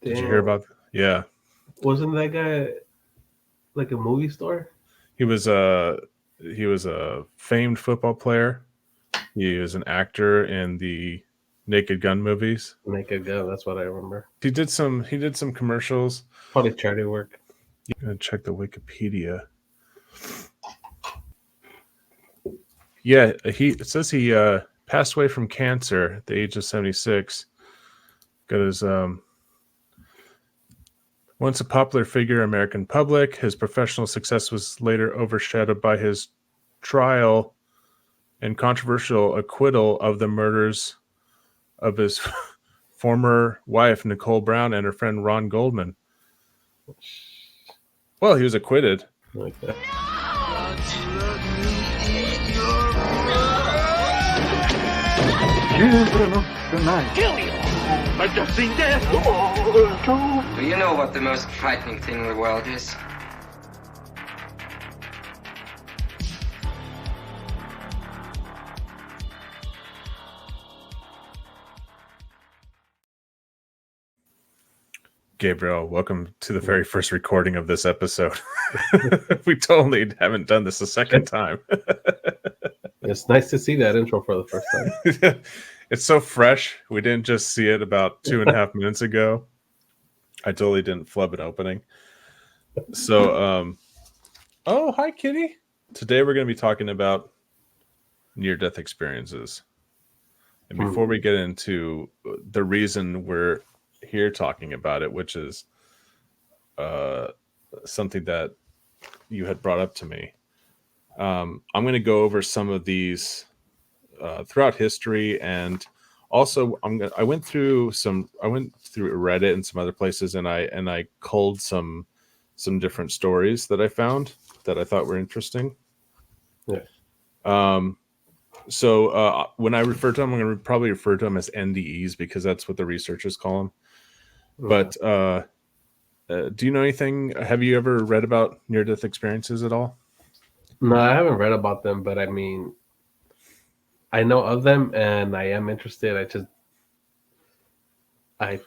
Did you hear about? Yeah, Wasn't that guy like a movie star? he was a famed football player. He was an actor in the Naked Gun movies. Naked Gun. That's what I remember. He did some commercials. Probably charity work. You can check the Wikipedia. Yeah, it says he passed away from cancer at the age of 76. Got his once a popular figure in American public, his professional success was later overshadowed by his trial and controversial acquittal of the murders of his former wife Nicole Brown and her friend Ron Goldman. Well, he was acquitted. Like that. Kill you! I've just seen death! Do you know what the most frightening thing in the world is? Gabriel, welcome to the very first recording of this episode. We totally haven't done this a second time. It's nice to see that intro for the first time. It's so fresh. We didn't just see it about 2.5 minutes ago. I totally didn't flub it opening. So, oh, hi, Kitty. Today we're going to be talking about near-death experiences. And before we get into the reason we're here talking about it, which is something that you had brought up to me, I'm going to go over some of these throughout history, and also I went through Reddit and some other places, and I culled some different stories that I found that I thought were interesting. Yeah. So when I refer to them, I'm going to probably refer to them as NDEs because that's what the researchers call them. But do you know anything? Have you ever read about near-death experiences at all? No, I haven't read about them, but I mean, I know of them, and I am interested. I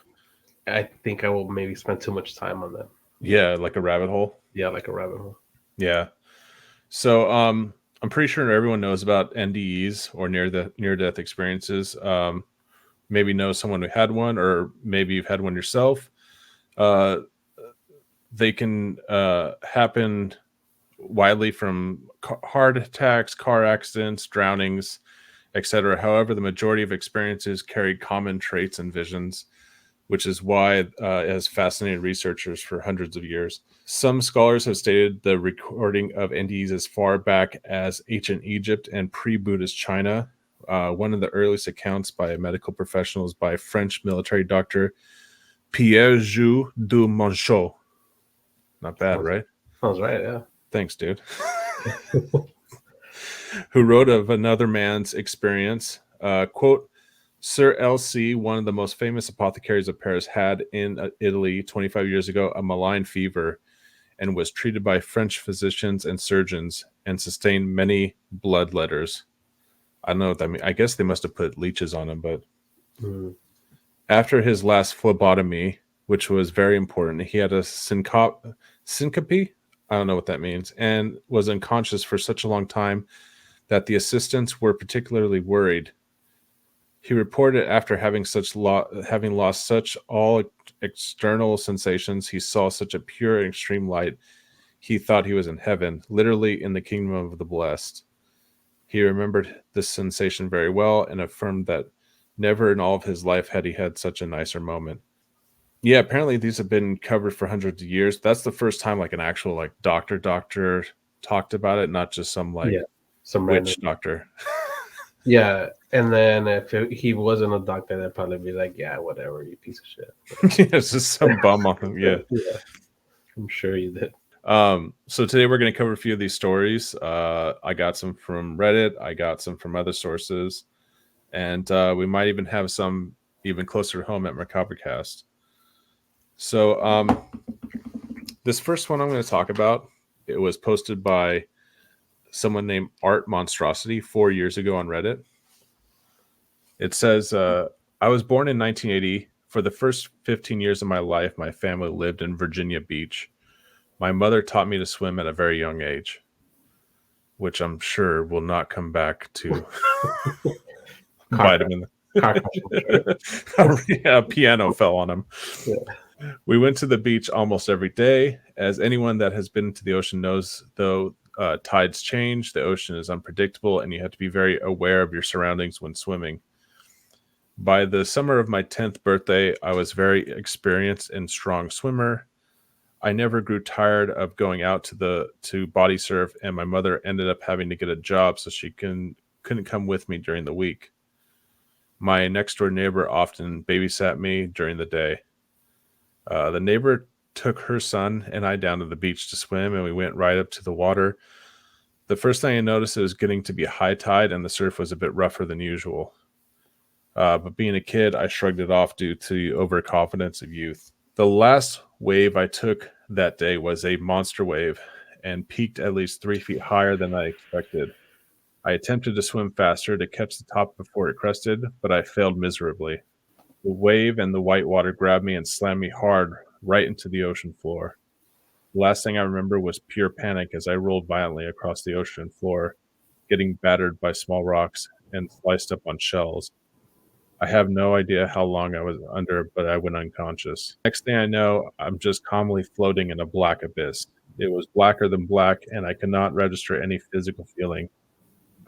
think I will maybe spend too much time on them. Yeah, like a rabbit hole. Yeah, like a rabbit hole. Yeah. So I'm pretty sure everyone knows about NDEs or near-death experiences. Maybe know someone who had one, or maybe you've had one yourself. They can happen widely from heart attacks, car accidents, drownings, etc. However, the majority of experiences carry common traits and visions, which is why it has fascinated researchers for hundreds of years. Some scholars have stated the recording of NDEs as far back as ancient Egypt and pre-Buddhist China. One of the earliest accounts by a medical professional is by French military doctor Pierre-Jules du Monchot. Not bad, right? Sounds right, yeah. Thanks, dude. Who wrote of another man's experience. Quote, Sir L.C., one of the most famous apothecaries of Paris, had in Italy 25 years ago a malign fever and was treated by French physicians and surgeons and sustained many blood letters. I don't know what that means. I guess they must have put leeches on him, but after his last phlebotomy, which was very important, he had a syncope. I don't know what that means, and was unconscious for such a long time that the assistants were particularly worried. He reported after having lost such all external sensations, he saw such a pure and extreme light. He thought he was in heaven, literally in the kingdom of the blessed. He remembered this sensation very well and affirmed that never in all of his life had he had such a nicer moment. Yeah, apparently these have been covered for hundreds of years. That's the first time like an actual like doctor talked about it, not just some like some witch random doctor. Yeah, and then if he wasn't a doctor, they'd probably be like, "Yeah, whatever, you piece of shit." Yeah, it's just some bum on him. Yeah, I'm sure you did. So today we're going to cover a few of these stories. I got some from Reddit. I got some from other sources, and we might even have some even closer to home at Macabrecast. So this first one I'm going to talk about, it was posted by someone named Art Monstrosity 4 years ago on Reddit. It says, I was born in 1980, For the first 15 years of my life, my family lived in Virginia Beach. My mother taught me to swim at a very young age, which I'm sure will not come back to bite him in the... Yeah, a piano fell on him. Yeah. We went to the beach almost every day. As anyone that has been to the ocean knows, though, tides change, the ocean is unpredictable, and you have to be very aware of your surroundings when swimming. By the summer of my 10th birthday, I was very experienced and strong swimmer. I never grew tired of going out to body surf, and my mother ended up having to get a job so she couldn't come with me during the week. My next door neighbor often babysat me during the day. The neighbor took her son and I down to the beach to swim, and we went right up to the water. The first thing I noticed, it was getting to be high tide, and the surf was a bit rougher than usual. But being a kid, I shrugged it off due to overconfidence of youth. The last wave I took that day was a monster wave and peaked at least 3 feet higher than I expected. I attempted to swim faster to catch the top before it crested, but I failed miserably. The wave and the white water grabbed me and slammed me hard right into the ocean floor. The last thing I remember was pure panic as I rolled violently across the ocean floor, getting battered by small rocks and sliced up on shells. I have no idea how long I was under, but I went unconscious. Next thing I know, I'm just calmly floating in a black abyss. It was blacker than black, and I could not register any physical feeling.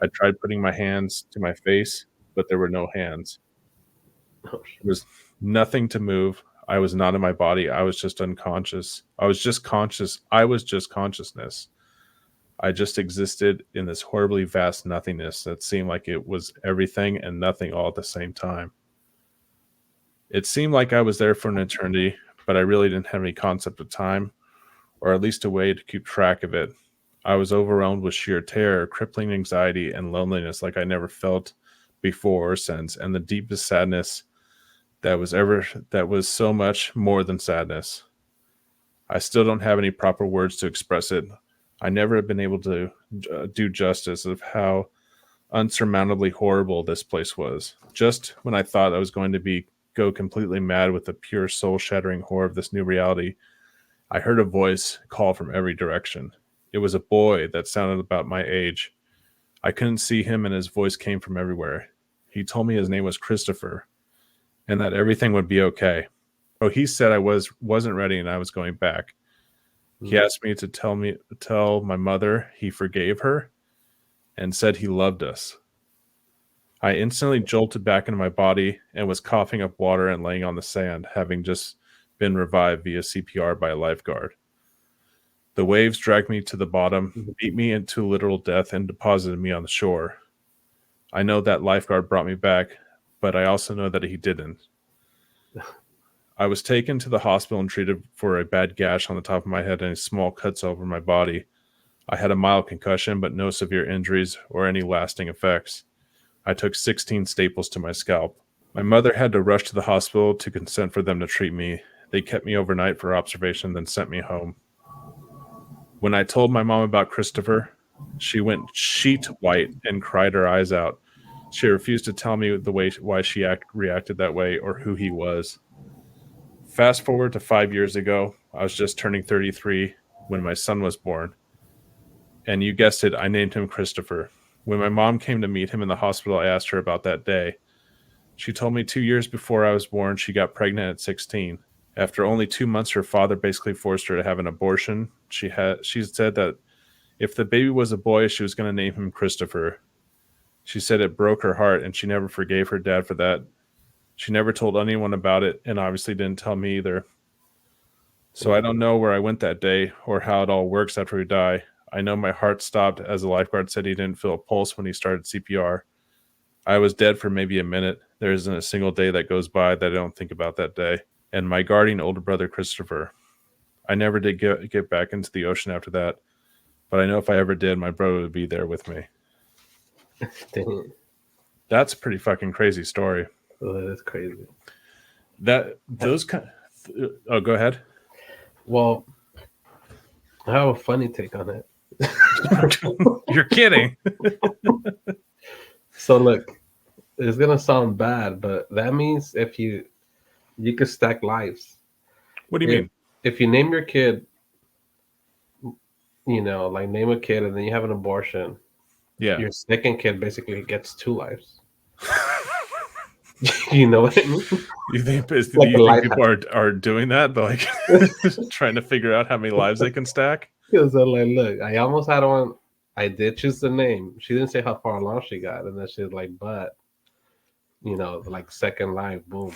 I tried putting my hands to my face, but there were no hands. There was nothing to move. I was not in my body. I was just unconscious. I was just conscious. I was just consciousness. I just existed in this horribly vast nothingness that seemed like it was everything and nothing all at the same time. It seemed like I was there for an eternity, but I really didn't have any concept of time, or at least a way to keep track of it. I was overwhelmed with sheer terror, crippling anxiety, and loneliness like I never felt before or since, and the deepest sadness that was so much more than sadness. I still don't have any proper words to express it. I never have been able to do justice of how unsurmountably horrible this place was. Just when I thought I was going to go completely mad with the pure soul-shattering horror of this new reality, I heard a voice call from every direction. It was a boy that sounded about my age. I couldn't see him, and his voice came from everywhere. He told me his name was Christopher, and that everything would be okay. Oh, he said I wasn't ready and I was going back. He asked me to tell my mother he forgave her and said he loved us. I instantly jolted back into my body and was coughing up water and laying on the sand, having just been revived via CPR by a lifeguard. The waves dragged me to the bottom, beat me into literal death, and deposited me on the shore. I know that lifeguard brought me back, but I also know that he didn't. I was taken to the hospital and treated for a bad gash on the top of my head and small cuts over my body. I had a mild concussion, but no severe injuries or any lasting effects. I took 16 staples to my scalp. My mother had to rush to the hospital to consent for them to treat me. They kept me overnight for observation, then sent me home. When I told my mom about Christopher, she went sheet white and cried her eyes out. She refused to tell me why she reacted that way or who he was. Fast forward to 5 years ago, I was just turning 33 when my son was born. And you guessed it, I named him Christopher. When my mom came to meet him in the hospital, I asked her about that day. She told me 2 years before I was born, she got pregnant at 16. After only 2 months, her father basically forced her to have an abortion. She said that if the baby was a boy, she was going to name him Christopher. She said it broke her heart, and she never forgave her dad for that. She never told anyone about it, and obviously didn't tell me either. So I don't know where I went that day or how it all works after we die. I know my heart stopped as the lifeguard said he didn't feel a pulse when he started CPR. I was dead for maybe a minute. There isn't a single day that goes by that I don't think about that day. And my guardian older brother, Christopher. I never did get back into the ocean after that. But I know if I ever did, my brother would be there with me. Dang. That's a pretty fucking crazy story. Oh, that's crazy. Oh, go ahead. Well, I have a funny take on it. You're kidding. So look, it's gonna sound bad, but that means if you You can stack lives. What do you mean? If you name your kid, like name a kid and then you have an abortion, Yeah. your second kid basically gets 2 lives. You know what I mean? You think Like a life people are doing that? They're like trying to figure out how many lives they can stack? Because I'm like, look, I almost had one. I did choose the name. She didn't say how far along she got, and then she's like, but like second life, boom.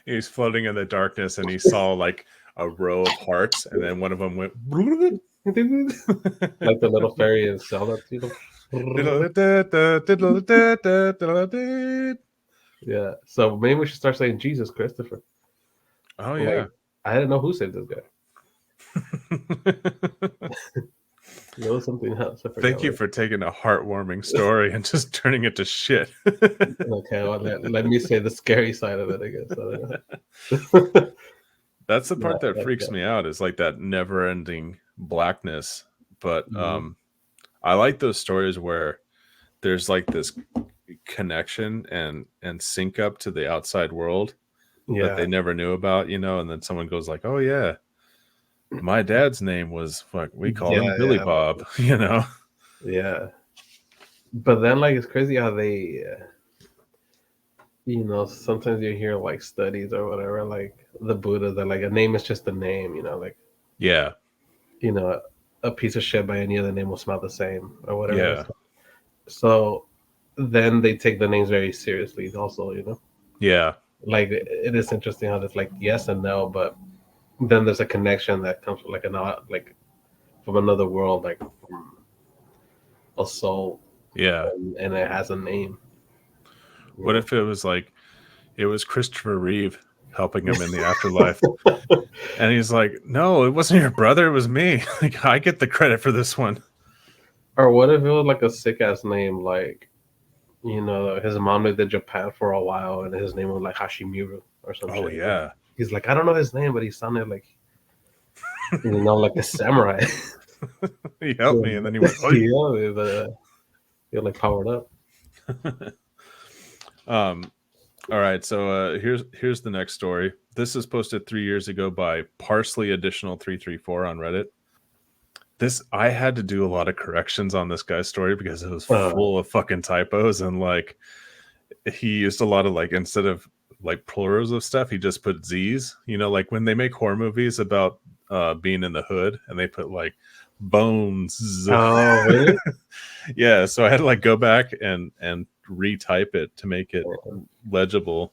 He's floating in the darkness and he saw like a row of hearts, and then one of them went Like the little fairy in Zelda. Yeah. So maybe we should start saying Jesus Christopher. Oh yeah. Like, I didn't know who saved this guy. There was something else. Thank you for taking a heartwarming story and just turning it to shit. Okay, well, let me say the scary side of it, I guess. That's the part that freaks me out, is like that never-ending blackness. But I like those stories where there's like this connection and sync up to the outside world that they never knew about, and then someone goes like, oh yeah, my dad's name was we call him Billy Bob. Yeah, but then like it's crazy how they sometimes you hear like studies or whatever, like the Buddha, that like a name is just a name, like a piece of shit by any other name will smell the same or whatever. So then they take the names very seriously also, like it is interesting how it's like yes and no, but then there's a connection that comes from like from another world, like from a soul, and it has a name. What if it was like it was Christopher Reeve helping him in the afterlife, and he's like, no, it wasn't your brother, it was me. Like, I get the credit for this one. Or what if it was like a sick ass name, like his mom lived in Japan for a while and his name was like Hashimura or something. Oh yeah. He's like, I don't know his name, but he sounded like like a samurai. He helped me, and then he went, oh yeah, he like powered up. All right, so here's the next story. This is posted 3 years ago by Parsley Additional 334 on Reddit. I had to do a lot of corrections on this guy's story because it was full of fucking typos, and like he used a lot of like, instead of like plurals of stuff, he just put Z's. Like when they make horror movies about being in the hood and they put like bones. Oh, really? Yeah, so I had to like go back and retype it to make it legible.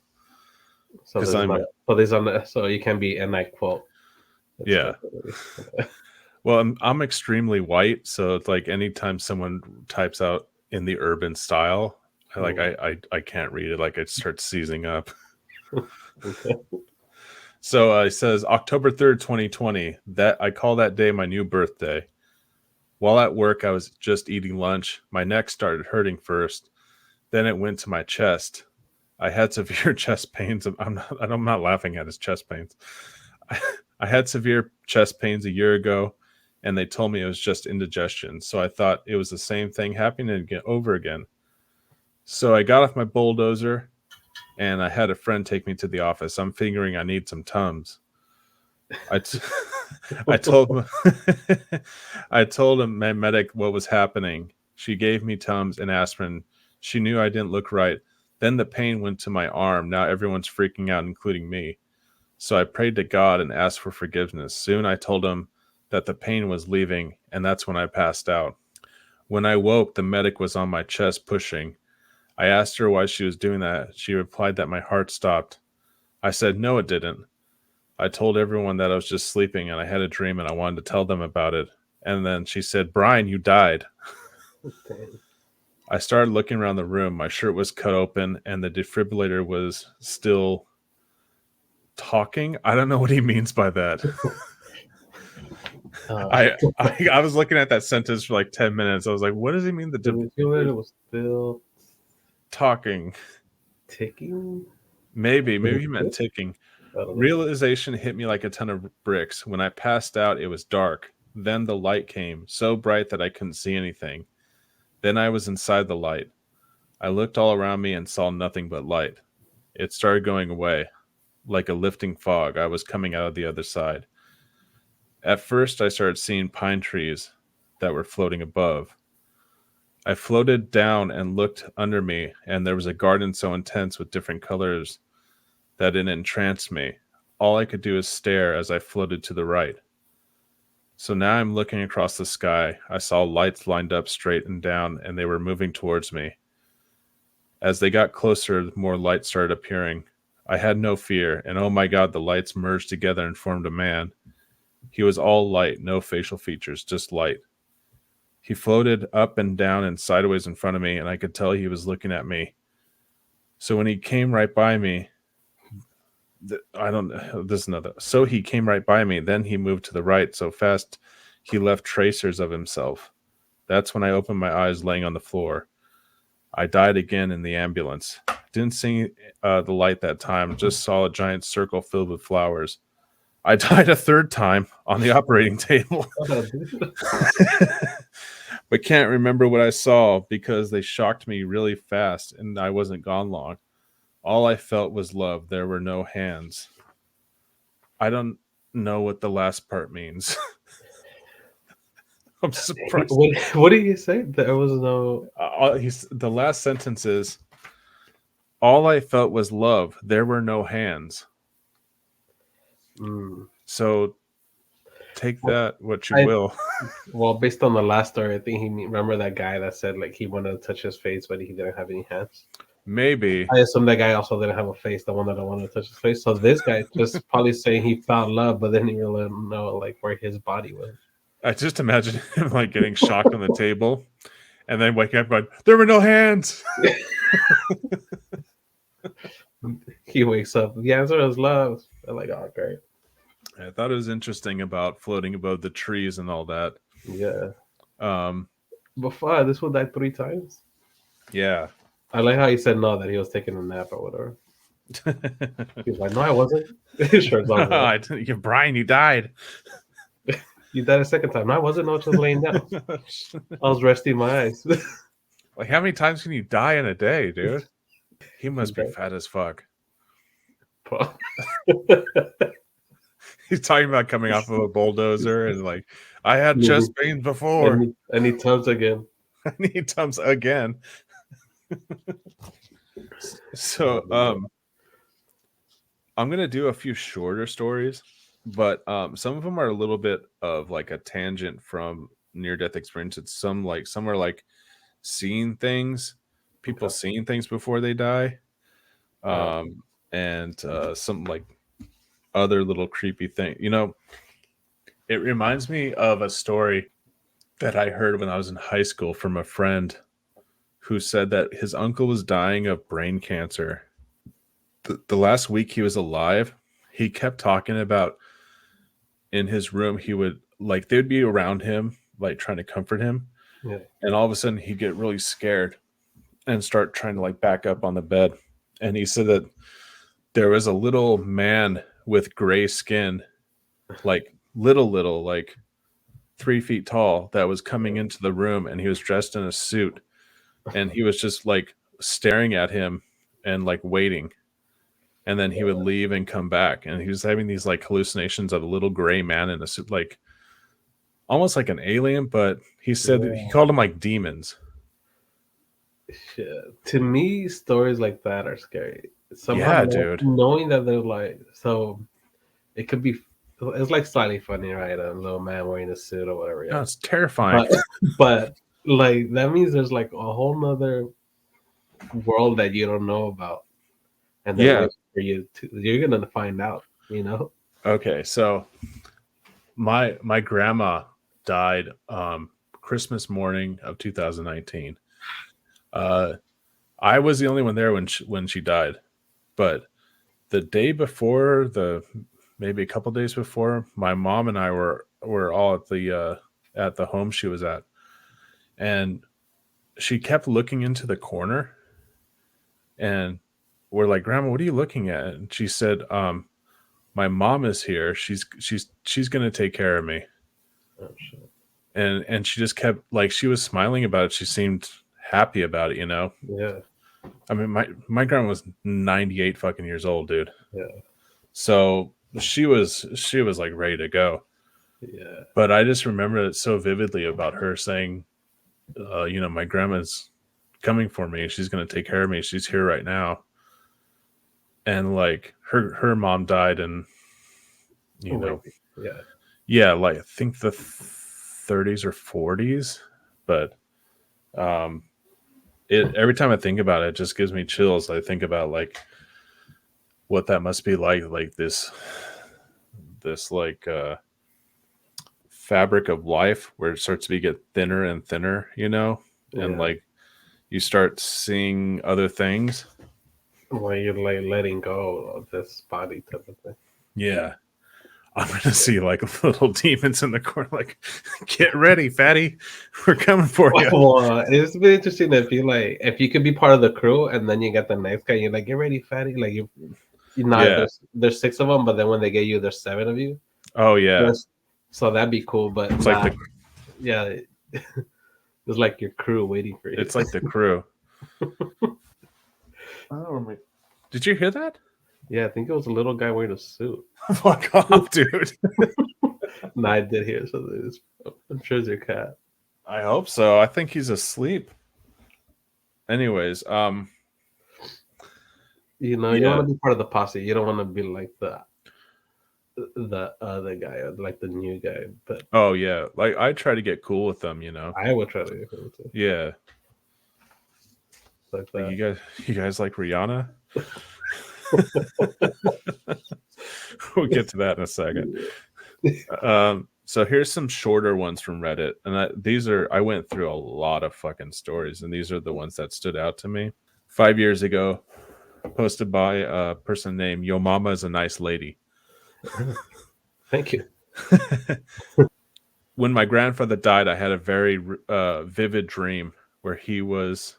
So you can be, and I quote. Yeah. Well, I'm extremely white, so it's like anytime someone types out in the urban style, I can't read it. Like it starts seizing up. Okay. So it says October 3rd, 2020. That I call that day my new birthday. While at work, I was just eating lunch. My neck started hurting first. Then it went to my chest. I had severe chest pains. I'm not laughing at his chest pains. I had severe chest pains a year ago, and they told me it was just indigestion. So I thought it was the same thing happening over again. So I got off my bulldozer, and I had a friend take me to the office. I'm figuring I need some Tums. I told my medic what was happening. She gave me Tums and aspirin. She knew I didn't look right. Then the pain went to my arm. Now everyone's freaking out, including me. So I prayed to God and asked for forgiveness. Soon I told him that the pain was leaving, and that's when I passed out. When I woke, the medic was on my chest pushing. I asked her why she was doing that. She replied that my heart stopped. I said, no, it didn't. I told everyone that I was just sleeping and I had a dream and I wanted to tell them about it. And then she said, Brian, you died. Okay. I started looking around the room. My shirt was cut open and the defibrillator was still talking. I don't know what he means by that. I was looking at that sentence for like 10 minutes. I was like, what does he mean? The defibrillator was still talking. Ticking? Maybe he meant ticking. Realization hit me like a ton of bricks. When I passed out, it was dark. Then the light came, so bright that I couldn't see anything. Then I was inside the light. I looked all around me and saw nothing but light. it started going away like a lifting fog. I was coming out of the other side. At first, I started seeing pine trees that were floating above. I floated down and looked under me, and there was a garden so intense with different colors that it entranced me. All I could do is stare as I floated to the right. So now I'm looking across the sky. I saw lights lined up straight and down, and they were moving towards me. As they got closer, more lights started appearing. I had no fear, and oh my God, the lights merged together and formed a man. He was all light, no facial features, just light. He floated up and down and sideways in front of me, and I could tell he was looking at me. So when he came right by me, So he came right by me. Then he moved to the right so fast he left tracers of himself. That's when I opened my eyes laying on the floor. I died again in the ambulance. Didn't see the light that time, just saw a giant circle filled with flowers. I died a third time on the operating table. But can't remember what I saw because they shocked me really fast and I wasn't gone long. All I felt was love. There were no hands. I don't know what the last part means. I'm surprised. What did you say? There was no... the last sentence is, all I felt was love. There were no hands. So take that what you will. Well, based on the last story, I think remember that guy that said like he wanted to touch his face, but he didn't have any hands. Maybe. I assume that guy also didn't have a face, the one that wanted to touch his face. So this guy just probably saying he felt love, but then he really didn't know like where his body was. I just imagine him like getting shocked on the table and then waking up going, there were no hands. He wakes up. The answer is love. I'm like, oh, great. I thought it was interesting about floating above the trees and all that. Yeah. But this one died 3 times. Yeah. I like how he said no, that he was taking a nap or whatever. He was like, no, I wasn't. Sure, Brian, you died. You died a second time. No, I wasn't. No, just laying down. I was resting my eyes. Like, how many times can you die in a day, dude? He must be fat as fuck. He's talking about coming off of a bulldozer and like, I had chest pains before. I need Tums again. I need Tums again. So I'm gonna do a few shorter stories, but some of them are a little bit of like a tangent from near-death experiences. Some are like seeing things, people seeing things before they die, and some like other little creepy thing. You know, it reminds me of a story that I heard when I was in high school from a friend who said that his uncle was dying of brain cancer. The last week he was alive, he kept talking about in his room, he would like, they'd be around him, like trying to comfort him. Yeah. And all of a sudden he'd get really scared and start trying to like back up on the bed. And he said that there was a little man with gray skin, like little, like 3 feet tall, that was coming into the room, and he was dressed in a suit, and he was just like staring at him and like waiting, and then he would leave and come back, and he was having these like hallucinations of a little gray man in a suit, like almost like an alien, but he said that he called them like demons. Shit. To me, stories like that are scary. Somehow, dude. Knowing that they're like, so it could be, it's like slightly funny, right? A little man wearing a suit or whatever. Yeah, it's terrifying. But like that means there's like a whole nother world that you don't know about, and then for you're gonna find out. You know. Okay, so my grandma died Christmas morning of 2019. I was the only one there when she died, but the day before, maybe a couple days before, my mom and I were all at the home she was at, and she kept looking into the corner, and we're like, Grandma, what are you looking at? And she said, my mom is here. She's gonna take care of me. Oh, shit. And she just kept like, she was smiling about it. She seemed happy about it, you know? Yeah. I mean, my grandma was 98 fucking years old, dude. Yeah. So she was like ready to go. Yeah. But I just remember it so vividly about her saying, my grandma's coming for me. She's going to take care of me. She's here right now. And like her mom died in, like I think the 30s or 40s. But every time I think about it, it just gives me chills. I think about like what that must be like this like fabric of life where it starts to get thinner and thinner, and like you start seeing other things. Where you're like letting go of this body type of thing. Yeah. I'm gonna see like little demons in the corner, like, get ready, fatty. We're coming for you. Well, it's been interesting if you could be part of the crew and then you get the next guy, you're like, get ready, fatty. Like there's 6 of them, but then when they get you, there's 7 of you. Oh yeah. So that'd be cool, but it's like it's like your crew waiting for you. It's like the crew. Did you hear that? Yeah, I think it was a little guy wearing a suit. Fuck off, dude. No, I did hear something. I'm sure it's your cat. I hope so. I think he's asleep. Anyways, you want to be part of the posse. You don't want to be like the other guy, or like the new guy. But oh yeah, like I try to get cool with them. I would try to get cool with them. Yeah. Like that. You guys like Rihanna? We'll get to that in a second. So here's some shorter ones from Reddit, and I went through a lot of fucking stories, and these are the ones that stood out to me. 5 years ago, posted by a person named Yo Mama is a Nice Lady. Thank you. When my grandfather died, I had a very vivid dream where he was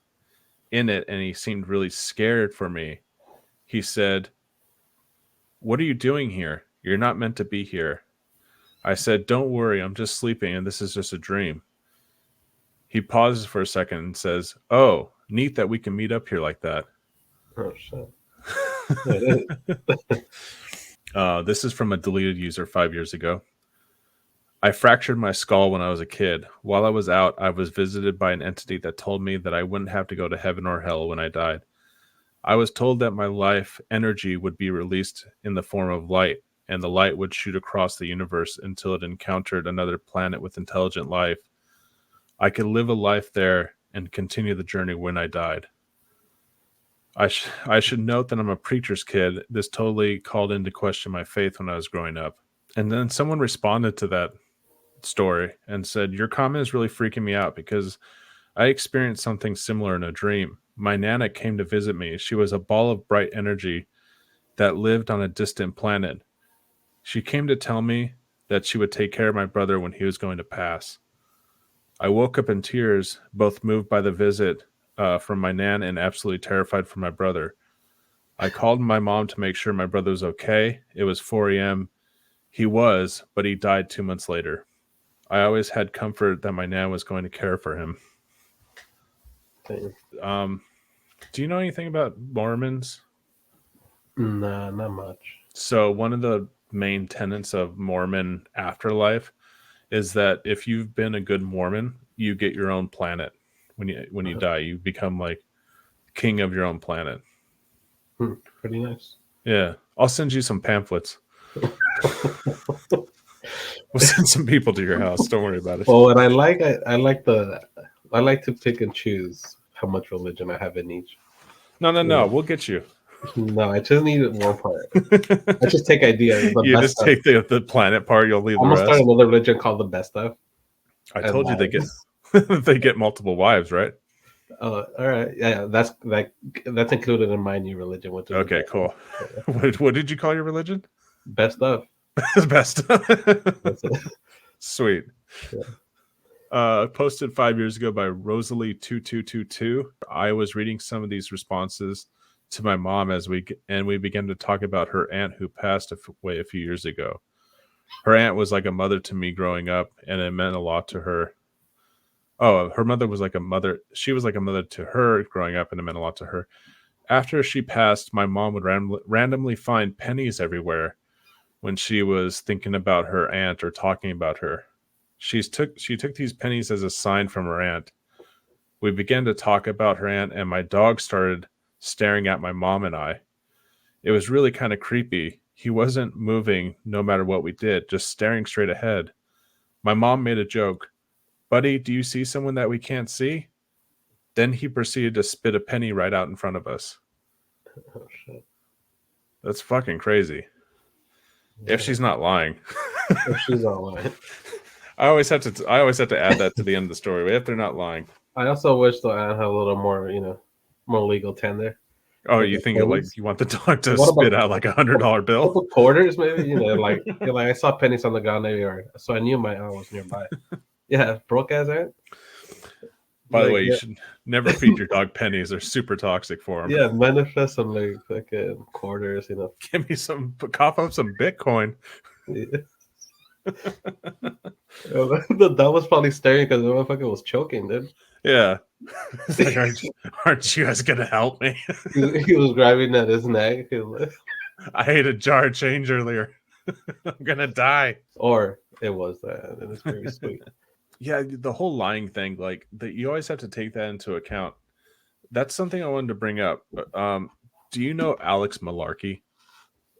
in it, and he seemed really scared for me. He said, "What are you doing here? You're not meant to be here." I said, "Don't worry, I'm just sleeping, and this is just a dream." He pauses for a second and says, "Oh, neat that we can meet up here like that." Oh, shit. This is from a deleted user 5 years ago. I fractured my skull when I was a kid. While I was out, I was visited by an entity that told me that I wouldn't have to go to heaven or hell when I died. I was told that my life energy would be released in the form of light, and the light would shoot across the universe until it encountered another planet with intelligent life. I could live a life there and continue the journey when I died. I should note that I'm a preacher's kid. This totally called into question my faith when I was growing up. And then someone responded to that story and said, "Your comment is really freaking me out because I experienced something similar in a dream. My Nana came to visit me. She was a ball of bright energy that lived on a distant planet. She came to tell me that she would take care of my brother when he was going to pass. I woke up in tears, both moved by the visit from my Nan and absolutely terrified for my brother. I called my mom to make sure my brother was okay. It was 4 a.m. He was, but he died 2 months later. I always had comfort that my Nan was going to care for him." Do you know anything about Mormons? Nah, not much. So one of the main tenets of Mormon afterlife is that if you've been a good Mormon, you get your own planet. When you die, you become like king of your own planet. Pretty nice. Yeah, I'll send you some pamphlets. We'll send some people to your house. Don't worry about it. Oh, and I like to pick and choose how much religion I have in each. No. We'll get you. No, I just need one part. I just take ideas. You just take the planet part. You'll leave the rest. I'm gonna start another religion called the best of. I told you they get multiple wives, right? Oh, all right. Yeah, that's included in my new religion. Which is okay, cool. What did you call your religion? Best of. Best of. Sweet. Yeah. Posted 5 years ago by Rosalie2222. I was reading some of these responses to my mom we began to talk about her aunt who passed away a few years ago. Her aunt was like a mother to me growing up, and it meant a lot to her. Oh, her mother was like a mother. She was like a mother to her growing up, and it meant a lot to her. After she passed, my mom would randomly find pennies everywhere when she was thinking about her aunt or talking about her. She took these pennies as a sign from her aunt. We began to talk about her aunt, and my dog started staring at my mom and I. It was really kind of creepy. He wasn't moving no matter what we did, just staring straight ahead. My mom made a joke. Buddy, do you see someone that we can't see? Then he proceeded to spit a penny right out in front of us. Oh, shit. That's fucking crazy. Yeah. If she's not lying. If she's not lying. I always have to add that to the end of the story. If they're not lying. I also wish the aunt had a little more, more legal tender. Oh, you think you want the dog to spit out like $100 bill? Couple quarters, maybe. Like I saw pennies on the ground everywhere, so I knew my aunt was nearby. Yeah, broke ass aunt. By the way, you should never feed your dog pennies. They're super toxic for them. Yeah, manifest some like fucking quarters, Give me some, cough up some Bitcoin. Yeah. The dog was probably staring because the motherfucker was choking, dude. Yeah. It's like, aren't you guys gonna help me? He was grabbing at his neck. I ate a jar of change earlier. I'm gonna die. Or it was that, and it's very sweet. Yeah, the whole lying thing, like that, you always have to take that into account. That's something I wanted to bring up. Do you know Alex Malarkey?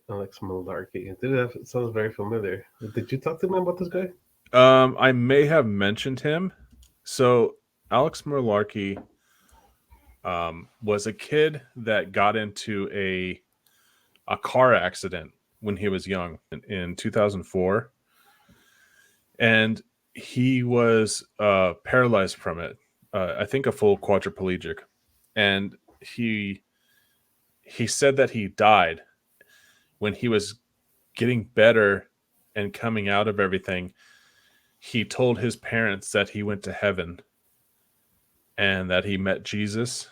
Alex Malarkey. It sounds very familiar. Did you talk to him about this guy? I may have mentioned him. So Alex Malarkey was a kid that got into a car accident when he was young in 2004. And he was paralyzed from it. I think a full quadriplegic. And he said that he died when he was getting better and coming out of everything. He told his parents that he went to heaven and that he met Jesus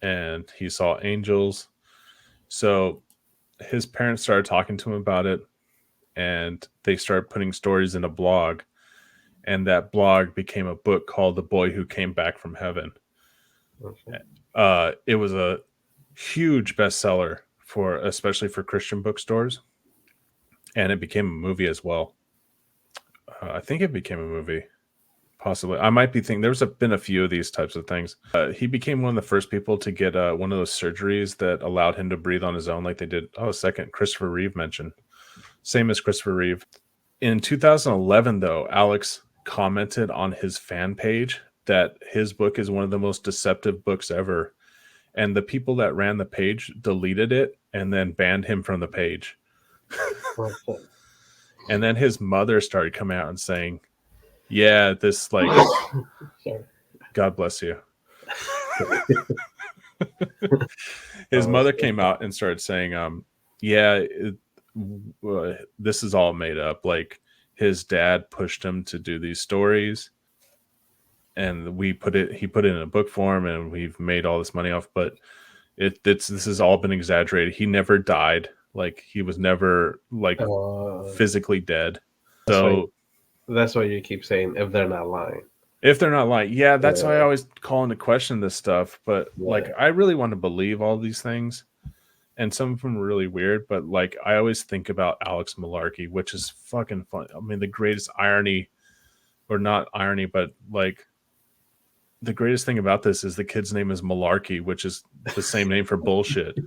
and he saw angels. So his parents started talking to him about it, and they started putting stories in a blog. And that blog became a book called The Boy Who Came Back from Heaven. Okay. It was a huge bestseller especially for Christian bookstores. And it became a movie as well. I think it became a movie. Possibly. I might be thinking there's been a few of these types of things. He became one of the first people to get one of those surgeries that allowed him to breathe on his own like they did. Second, Christopher Reeve mentioned. Same as Christopher Reeve. In 2011, though, Alex commented on his fan page that his book is one of the most deceptive books ever. And the people that ran the page deleted it and then banned him from the page. And then his mother started coming out and saying, yeah, this like, God bless you. His mother came out and started saying, this is all made up. Like, his dad pushed him to do these stories, and he put it in a book form, and we've made all this money off. But this has all been exaggerated. He never died. Like, he was never like physically dead. That's why you keep saying if they're not lying. If they're not lying, yeah, that's why I always call into question this stuff. But like, I really want to believe all these things. And some of them are really weird, but like I always think about Alex Malarkey, which is fucking fun. I mean, the greatest irony, or not irony, but like the greatest thing about this is the kid's name is Malarkey, which is the same name for bullshit.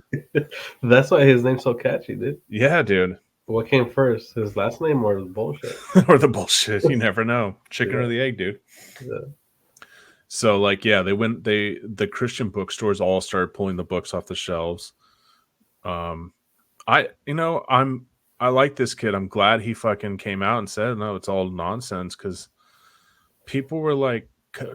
That's why his name's so catchy, dude. Yeah, dude. What came first, his last name or the bullshit? Or the bullshit. You never know. Chicken or the egg, dude. Yeah. So like, yeah, the Christian bookstores all started pulling the books off the shelves. I like this kid. I'm glad he fucking came out and said, no, it's all nonsense. Cause people were like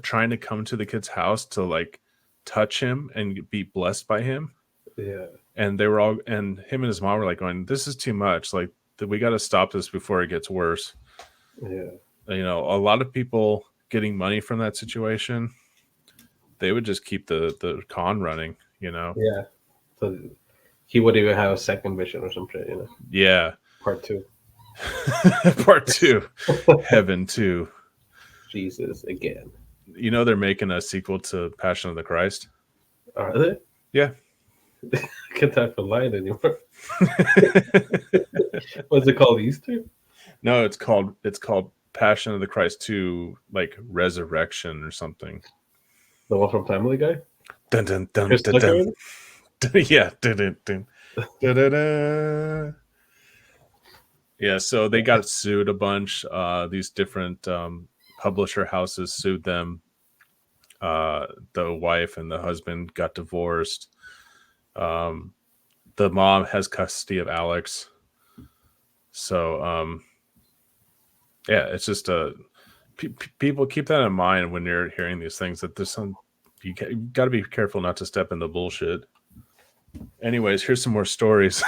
trying to come to the kid's house to like touch him and be blessed by him. Yeah. And they were all, and him and his mom were like going, this is too much. Like we got to stop this before it gets worse. Yeah. A lot of people getting money from that situation, they would just keep the con running, Yeah. So he would even have a second vision or something, Yeah. Part 2. Part 2. Heaven 2. Jesus again. You know they're making a sequel to Passion of the Christ. Are they? Yeah. I can't type for line anymore. What's it called? Easter? No, it's called Passion of the Christ 2, like Resurrection or something. The one from Family Guy? Dun dun dun dun dun. Yeah. Dun dun dun. Dun dun dun. Yeah, so they got sued a bunch. These different publisher houses sued them. The wife and the husband got divorced. The mom has custody of Alex. So, yeah, it's just people keep that in mind when you're hearing these things, that there's some, you got to be careful not to step into bullshit. Anyways, here's some more stories.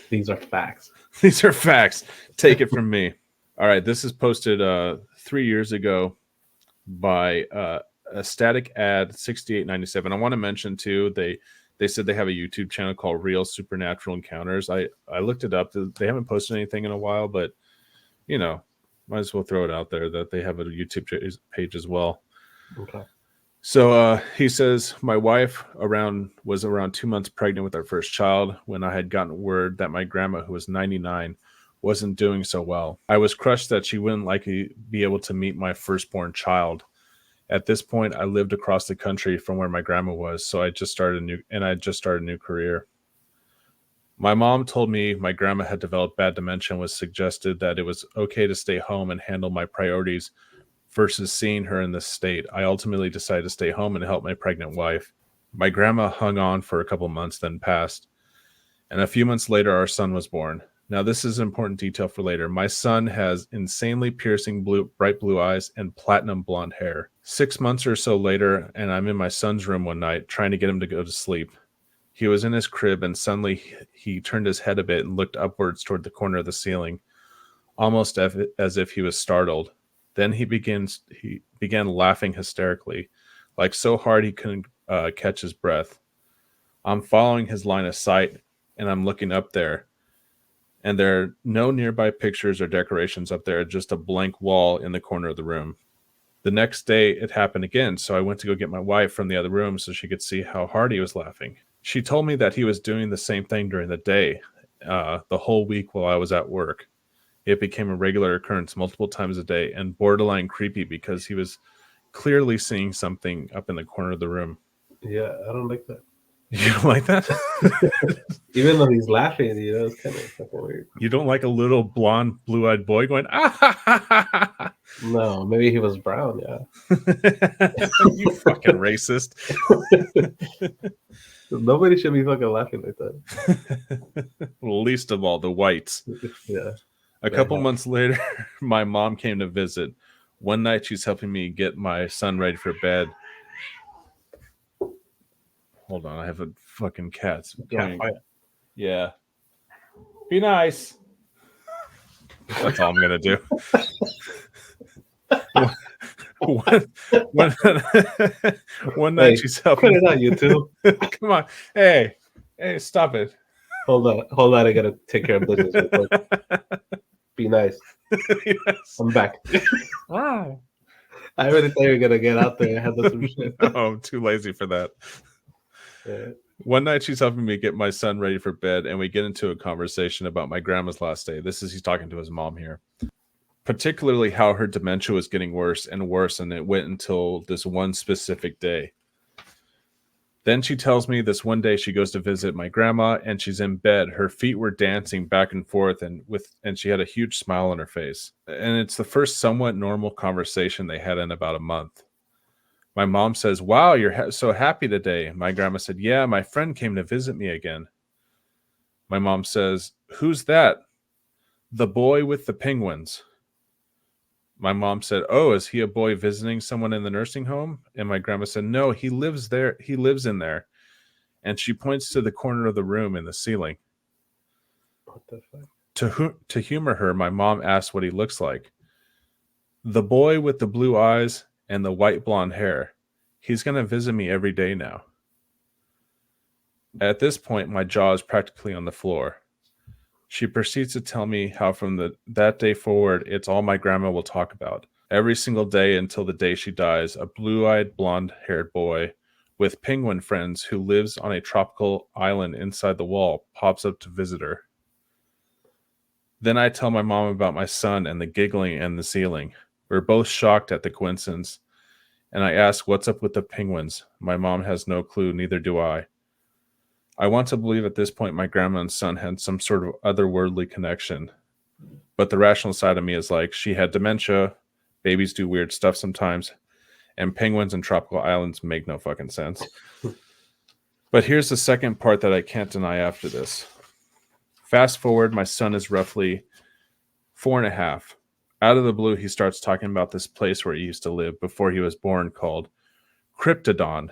These are facts. These are facts. Take it from me. All right, this is posted 3 years ago by a static ad 6897. I want to mention too, they said they have a YouTube channel called Real Supernatural Encounters. I looked it up. They haven't posted anything in a while, but you know, might as well throw it out there that they have a YouTube page as well. Okay. So he says, my wife was around 2 months pregnant with our first child when I had gotten word that my grandma, who was 99, wasn't doing so well. I was crushed that she wouldn't likely be able to meet my firstborn child. At this point, I lived across the country from where my grandma was, so I just started a new career. My mom told me my grandma had developed bad dementia and was suggested that it was okay to stay home and handle my priorities versus seeing her in this state. I ultimately decided to stay home and help my pregnant wife. My grandma hung on for a couple months, then passed. And a few months later, our son was born. Now, this is an important detail for later. My son has insanely piercing bright blue eyes and platinum blonde hair. 6 months or so later, and I'm in my son's room one night trying to get him to go to sleep. He was in his crib, and suddenly he turned his head a bit and looked upwards toward the corner of the ceiling, almost as if he was startled. Then he began laughing hysterically, like so hard he couldn't catch his breath. I'm following his line of sight, and I'm looking up there. And there are no nearby pictures or decorations up there, just a blank wall in the corner of the room. The next day, it happened again, so I went to go get my wife from the other room so she could see how hard he was laughing. She told me that he was doing the same thing during the day, the whole week while I was at work. It became a regular occurrence multiple times a day and borderline creepy because he was clearly seeing something up in the corner of the room. Yeah, I don't like that. You don't like that? Even though he's laughing, it's kind of fucking weird. You don't like a little blonde, blue-eyed boy going, ah ha ha ha ha? No, maybe he was brown, yeah. You fucking racist. Nobody should be fucking laughing like that. Least of all the whites. Yeah. A couple months later, my mom came to visit. One night, she's helping me get my son ready for bed. Hold on, I have a fucking cat. Yeah. Be nice. That's all I'm gonna do. One night she's helping. Put it on YouTube. Come on, hey, stop it. Hold on. I gotta take care of business real quick. Be nice. Yes. I'm back. Wow. I already thought you were gonna get out there and handle some shit. Oh, I'm too lazy for that. Yeah. One night she's helping me get my son ready for bed, and we get into a conversation about my grandma's last day. He's talking to his mom here. Particularly how her dementia was getting worse and worse, and it went until this one specific day. Then she tells me this one day she goes to visit my grandma, and she's in bed. Her feet were dancing back and forth, and she had a huge smile on her face. And it's the first somewhat normal conversation they had in about a month. My mom says, wow, you're so happy today. My grandma said, yeah, my friend came to visit me again. My mom says, who's that? The boy with the penguins. My mom said, oh, is he a boy visiting someone in the nursing home? And my grandma said, no, he lives there. He lives in there. And she points to the corner of the room in the ceiling. What the fuck? To humor her, my mom asked what he looks like. The boy with the blue eyes and the white blonde hair. He's going to visit me every day now. At this point, my jaw is practically on the floor. She proceeds to tell me how from that day forward, it's all my grandma will talk about. Every single day until the day she dies, a blue-eyed, blonde-haired boy with penguin friends who lives on a tropical island inside the wall pops up to visit her. Then I tell my mom about my son and the giggling and the ceiling. We're both shocked at the coincidence, and I ask what's up with the penguins. My mom has no clue, neither do I. I want to believe at this point my grandma and son had some sort of otherworldly connection. But the rational side of me is like, she had dementia, babies do weird stuff sometimes, and penguins and tropical islands make no fucking sense. But here's the second part that I can't deny after this. Fast forward, my son is roughly 4.5. Out of the blue, he starts talking about this place where he used to live before he was born called Cryptodon.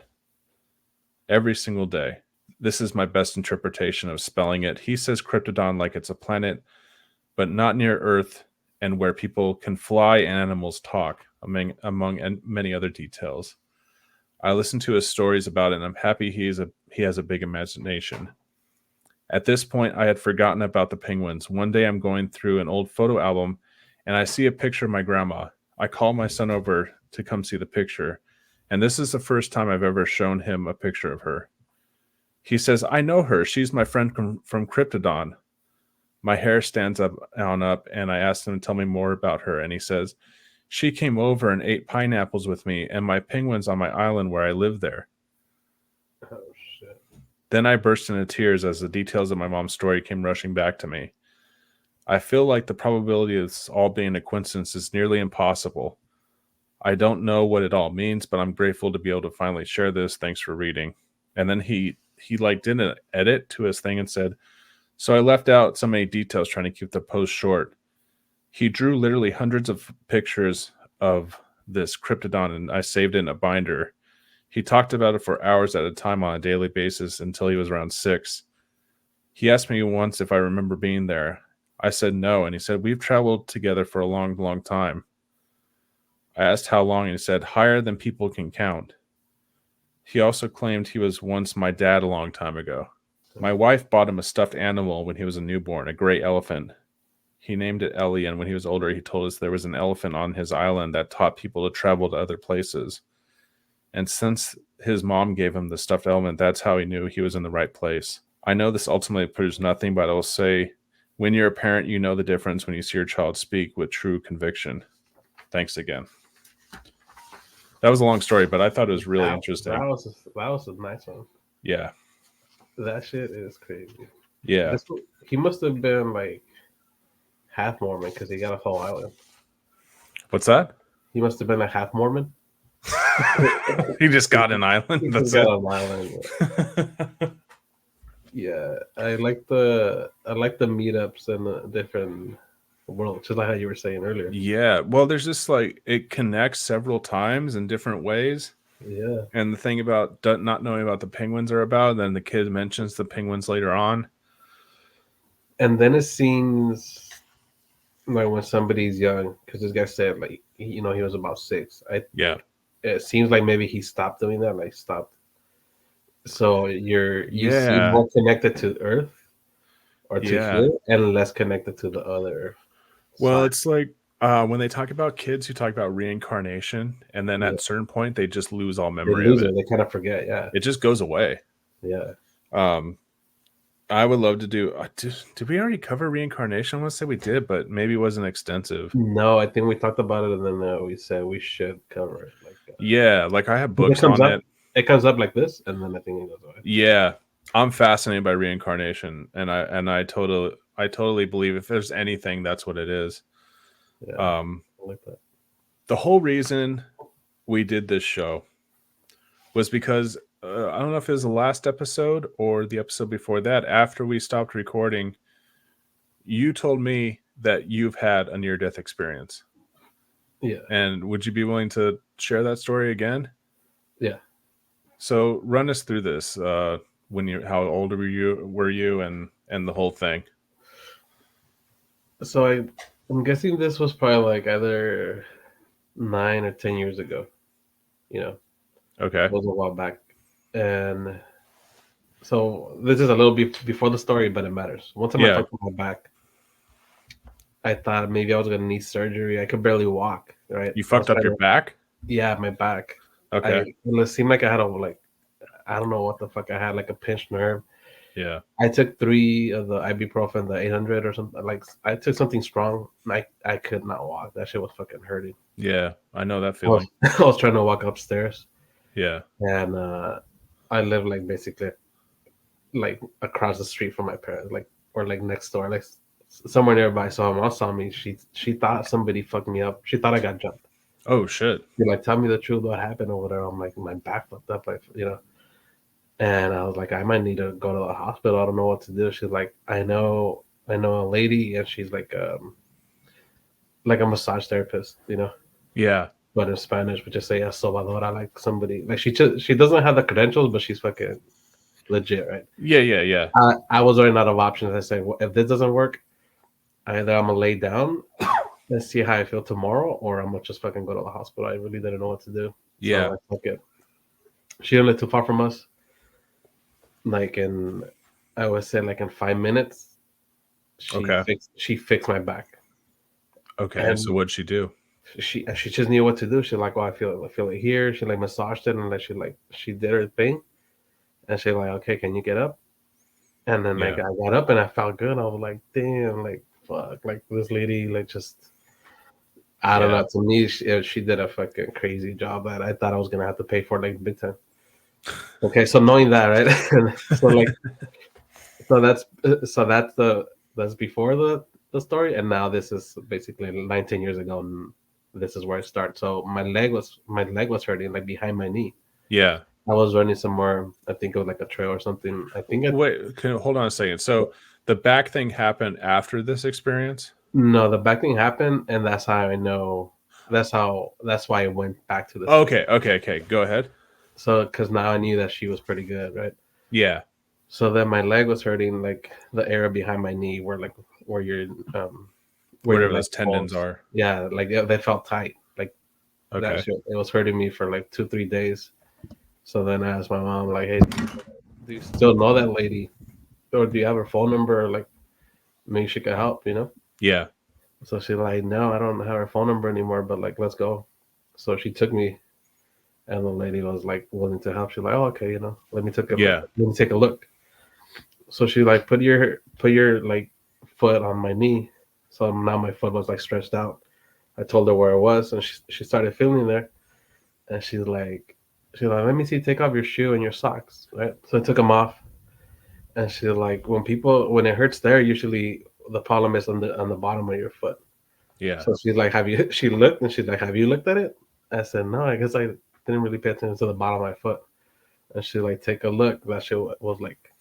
Every single day. This is my best interpretation of spelling it. He says Cryptodon like it's a planet, but not near Earth, and where people can fly and animals talk, among many other details. I listen to his stories about it, and I'm happy he has a big imagination. At this point, I had forgotten about the penguins. One day I'm going through an old photo album, and I see a picture of my grandma. I call my son over to come see the picture, and this is the first time I've ever shown him a picture of her. He says, I know her. She's my friend from Cryptodon. My hair stands up, and I asked him to tell me more about her, and he says, she came over and ate pineapples with me and my penguins on my island where I live there. Oh, shit. Then I burst into tears as the details of my mom's story came rushing back to me. I feel like the probability of this all being a coincidence is nearly impossible. I don't know what it all means, but I'm grateful to be able to finally share this. Thanks for reading. And then he did an edit to his thing and said, so I left out so many details trying to keep the post short. He drew literally hundreds of pictures of this Cryptodon, and I saved it in a binder. He talked about it for hours at a time on a daily basis until he was around 6. He asked me once if I remember being there. I said no, and he said, we've traveled together for a long, long time. I asked how long, and he said, higher than people can count. He also claimed he was once my dad a long time ago. My wife bought him a stuffed animal when he was a newborn, a gray elephant. He named it Ellie, and when he was older, he told us there was an elephant on his island that taught people to travel to other places. And since his mom gave him the stuffed elephant, that's how he knew he was in the right place. I know this ultimately proves nothing, but I will say, when you're a parent, you know the difference when you see your child speak with true conviction. Thanks again. That was a long story, but I thought it was really interesting. That was a nice one. Yeah. That shit is crazy. Yeah. He must have been like half Mormon because he got a whole island. What's that? He must have been a half Mormon. He just got an island. That's it. An island. Yeah, I like the meetups in the different worlds, just like how you were saying earlier. Yeah, well, there's just like it connects several times in different ways. Yeah, and the thing about not knowing about the penguins are about, then the kid mentions the penguins later on, and then it seems like when somebody's young, because this guy said like he was about 6. It seems like maybe he stopped doing that, like stopped. So you seem more connected to Earth or to here, and less connected to the other. Well, side. it's like when they talk about kids who talk about reincarnation, and then at a certain point they just lose all memory of it. They kind of forget. Yeah, it just goes away. Yeah. I would love to do. Did we already cover reincarnation? I want to say we did, but maybe it wasn't extensive. No, I think we talked about it, and then we said we should cover it. Like I have books on it. It comes up like this, and then I think it goes away. Yeah, I'm fascinated by reincarnation, and I totally believe if there's anything, that's what it is. Yeah, I like that. The whole reason we did this show was because I don't know if it was the last episode or the episode before that. After we stopped recording, you told me that you've had a near-death experience. Yeah. And would you be willing to share that story again? Yeah. So run us through this. How old were you, and the whole thing. So I'm guessing this was probably like either 9 or 10 years ago. Okay. It was a while back, and so this is a little bit before the story, but it matters. One time I fucked my back, I thought maybe I was gonna need surgery. I could barely walk. Right? You fucked up your back? Yeah, my back. Okay. It seemed like I had I don't know what the fuck I had, like a pinched nerve. Yeah. I took 3 of the ibuprofen, the 800 or something. Like I took something strong. And I could not walk. That shit was fucking hurting. Yeah, I know that feeling. I was trying to walk upstairs. Yeah. And I live like basically like across the street from my parents, like or like next door, like somewhere nearby. So my mom saw me. She thought somebody fucked me up. She thought I got jumped. Oh shit. You're like, tell me the truth, what happened or whatever. I'm like, my back fucked up, like, you know. And I was like, I might need to go to the hospital. I don't know what to do. She's like, I know a lady, and she's like a massage therapist, you know. Yeah. But in Spanish, we just say sobadora, like somebody like she doesn't have the credentials, but she's fucking legit, right? Yeah. I was running out of options. I said, well, if this doesn't work, either I'm gonna lay down and see how I feel tomorrow, or I'm gonna just fucking go to the hospital. I really didn't know what to do. Yeah. So, like, fuck it. She didn't live too far from us. Like I would say like in 5 minutes, she fixed my back. Okay, and so what'd she do? She just knew what to do. She's like, well, I feel it here. She like massaged it, and like she did her thing, and she like, okay, can you get up? And then like I got up and I felt good. I was like, damn, like fuck, like this lady, like just I don't know. To me, she did a fucking crazy job that I thought I was gonna have to pay for like big time. Okay, so knowing that, right? So like, that's before the story, and now this is basically 19 years ago, and this is where I start. So my leg was hurting, like behind my knee. Yeah, I was running somewhere. I think it was like a trail or something. I think. Wait, hold on a second. So the back thing happened after this experience? No, the back thing happened, and that's how I know. That's why I went back to this. Okay. Go ahead. So, because now I knew that she was pretty good, right? Yeah. So then my leg was hurting, like the area behind my knee, where your whatever those tendons are. Yeah, like they felt tight, like okay. It was hurting me for like 2-3 days. So then I asked my mom, like, "Hey, do you still know that lady, or do you have her phone number? Or, like, maybe she could help, you know?" Yeah. So she's like, "No, I don't have her phone number anymore, but like, let's go." So she took me. And the lady was like willing to help. She's like, "Oh, okay, you know, let me take a look." So she like put your like foot on my knee. So now my foot was like stretched out. I told her where it was, and she started feeling there. And she's like, "Let me see, take off your shoe and your socks." Right. So I took them off, and she's like, when it hurts there, usually the problem is on the bottom of your foot. Yeah. So she's like, she looked, and she's like, "Have you looked at it?" I said, "No, I guess I didn't really pay attention to the bottom of my foot." And she like, take a look. That shit was like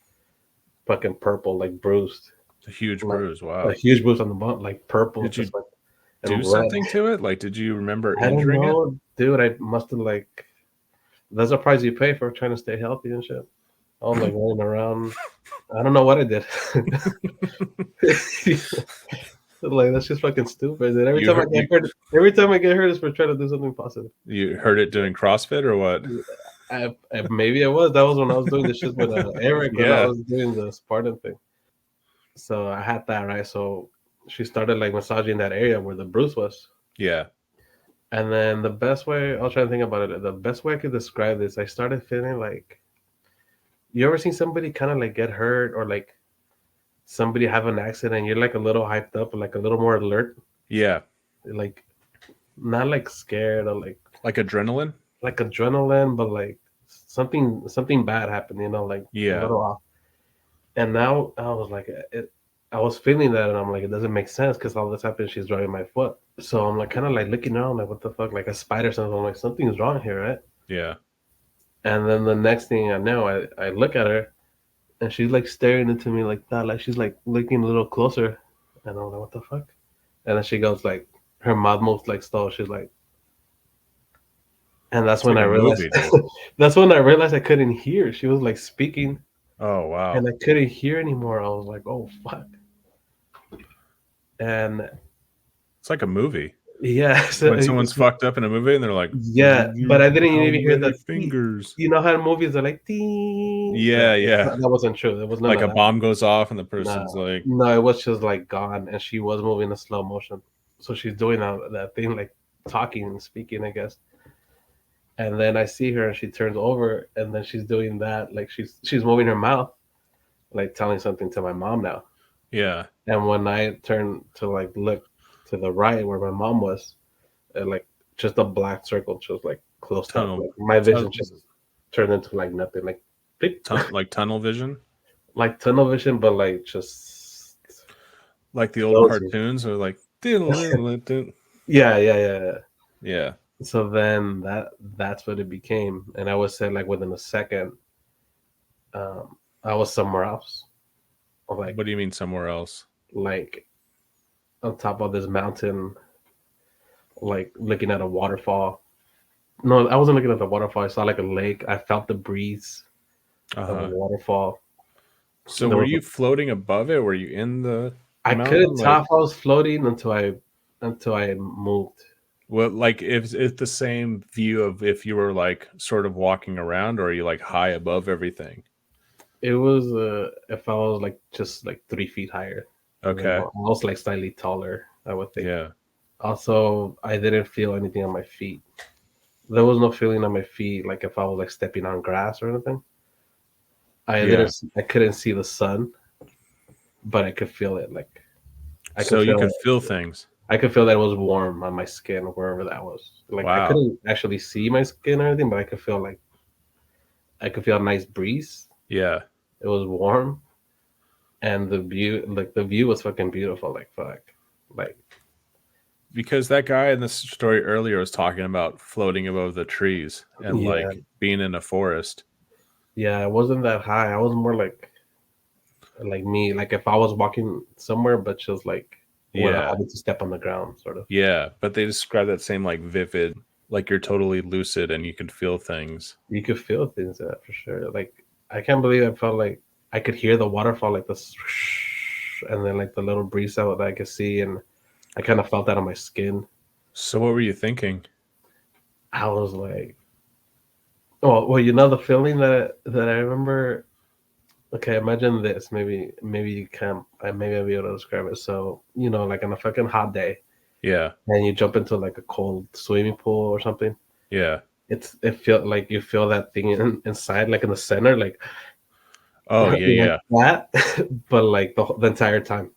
fucking purple, like bruised. A huge bruise. Wow. A huge bruise on the bottom, like purple. Did you like, do something to it? Like, did you remember injuring it? Dude, I must have like. That's a price you pay for trying to stay healthy and shit. I was like running around. I don't know what I did. Like, that's just fucking stupid. And every time I get hurt, is for trying to do something positive. You heard it doing CrossFit or what? Maybe it was. That was when I was doing the shit with Eric. When I was doing the Spartan thing. So I had that, right? So she started like massaging that area where the bruise was. Yeah. And then the best way, I'll try to think about it. The best way I could describe this, I started feeling like, you ever seen somebody kind of like get hurt, or like somebody have an accident and you're like a little hyped up, like a little more alert? Yeah. Like, not like scared, or like adrenaline? Like adrenaline, but like something bad happened, you know, like a little off. And now I was like, I was feeling that, and I'm like, it doesn't make sense because all this happened, she's driving my foot. So I'm like kind of like looking around, like, what the fuck, like a spider or something. I'm like, something's wrong here, right? Yeah. And then the next thing I know, I look at her, and she's like staring into me like that, like she's like looking a little closer, and I'm like, what the fuck? And then she goes like, her mouth moves like slow. She's like, and that's when I realized. That's when I realized I couldn't hear. She was like speaking. Oh wow! And I couldn't hear anymore. I was like, oh fuck! And it's like a movie. Yeah. So when someone's fucked up in a movie and they're like, yeah, but I didn't even hear the fingers. You know how in movies are like, ding, me. Yeah, that wasn't true. It was none like of a that. bomb goes off and the person's like, no, it was just like gone, and she was moving in slow motion. So she's doing that thing, like talking and speaking, I guess. And then I see her, and she turns over, and then she's doing that, like she's moving her mouth, like telling something to my mom now. yeah. And when I turned to like look to the right where my mom was, like just a black circle, just like closed up. Like my vision just turned into like nothing, like like tunnel vision, like tunnel vision, but like just like the old cartoons, or like yeah. So then that's what it became, and I would say like within a second, I was somewhere else. Like, what do you mean somewhere else? Like on top of this mountain, like looking at a waterfall. No, I wasn't looking at the waterfall. I saw like a lake. I felt the breeze of a waterfall. So were you floating above it? Were you in the I couldn't tell if I was floating until I moved. Well, like if it's the same view of if you were like sort of walking around, or are you like high above everything? It was if I was like just like 3 feet higher. Okay. I was like slightly taller, I would think. Yeah. Also, I didn't feel anything on my feet. There was no feeling on my feet, like if I was like stepping on grass or anything. I couldn't see the sun, but I could feel it. Like you could feel things. I could feel that it was warm on my skin, wherever that was. Like I couldn't actually see my skin or anything, but I could feel a nice breeze. Yeah. It was warm, and the view was fucking beautiful. Like fuck, like. Because that guy in the story earlier was talking about floating above the trees and like being in a forest. Yeah, it wasn't that high. I was more like me, like if I was walking somewhere, but just like without having to step on the ground, sort of. Yeah, but they describe that same like vivid, like you're totally lucid and you can feel things. You could feel things, for sure. Like I can't believe I felt like I could hear the waterfall, like the swoosh, and then like the little breeze out that I could see, and I kind of felt that on my skin. So what were you thinking? I was like, well, the feeling that I remember. Okay, imagine this. Maybe you can. Maybe I'll be able to describe it. So like on a fucking hot day. Yeah. And you jump into like a cold swimming pool or something. Yeah. It feels like you feel that thing inside, like in the center, like. Oh yeah, like that, but like the entire time.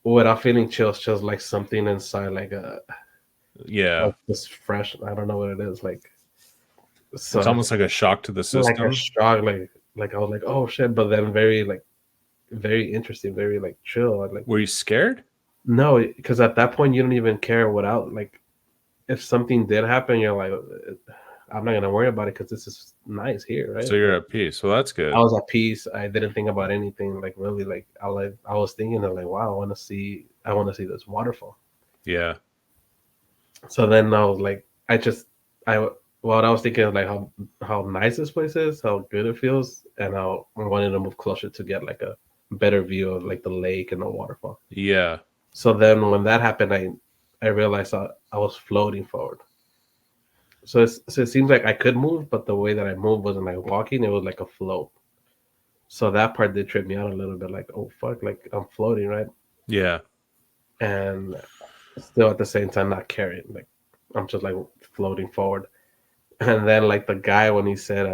Without feeling chills, like something inside, like like just fresh. I don't know what it is, like. So it's almost like a shock to the system. Like a shock, like I was like, oh shit, but then very interesting, very like chill. Like, were you scared? No, because at that point you don't even care like if something did happen, you're like, I'm not gonna worry about it because this is nice here, right? So you're at peace. Well, that's good. I was at peace. I didn't think about anything. Like really, like I was thinking of like, wow, I want to see this waterfall. Yeah. So then I was like, I was thinking like how nice this place is, how good it feels, and how I wanted to move closer to get like a better view of like the lake and the waterfall. Yeah. So then when that happened, I realized I was floating forward. So it seems like I could move, but the way that I moved wasn't like walking; it was like a float. So that part did trip me out a little bit. Like, oh fuck, like I'm floating, right? Yeah. And still at the same time not carrying. Like I'm just like floating forward. And then like the guy when he said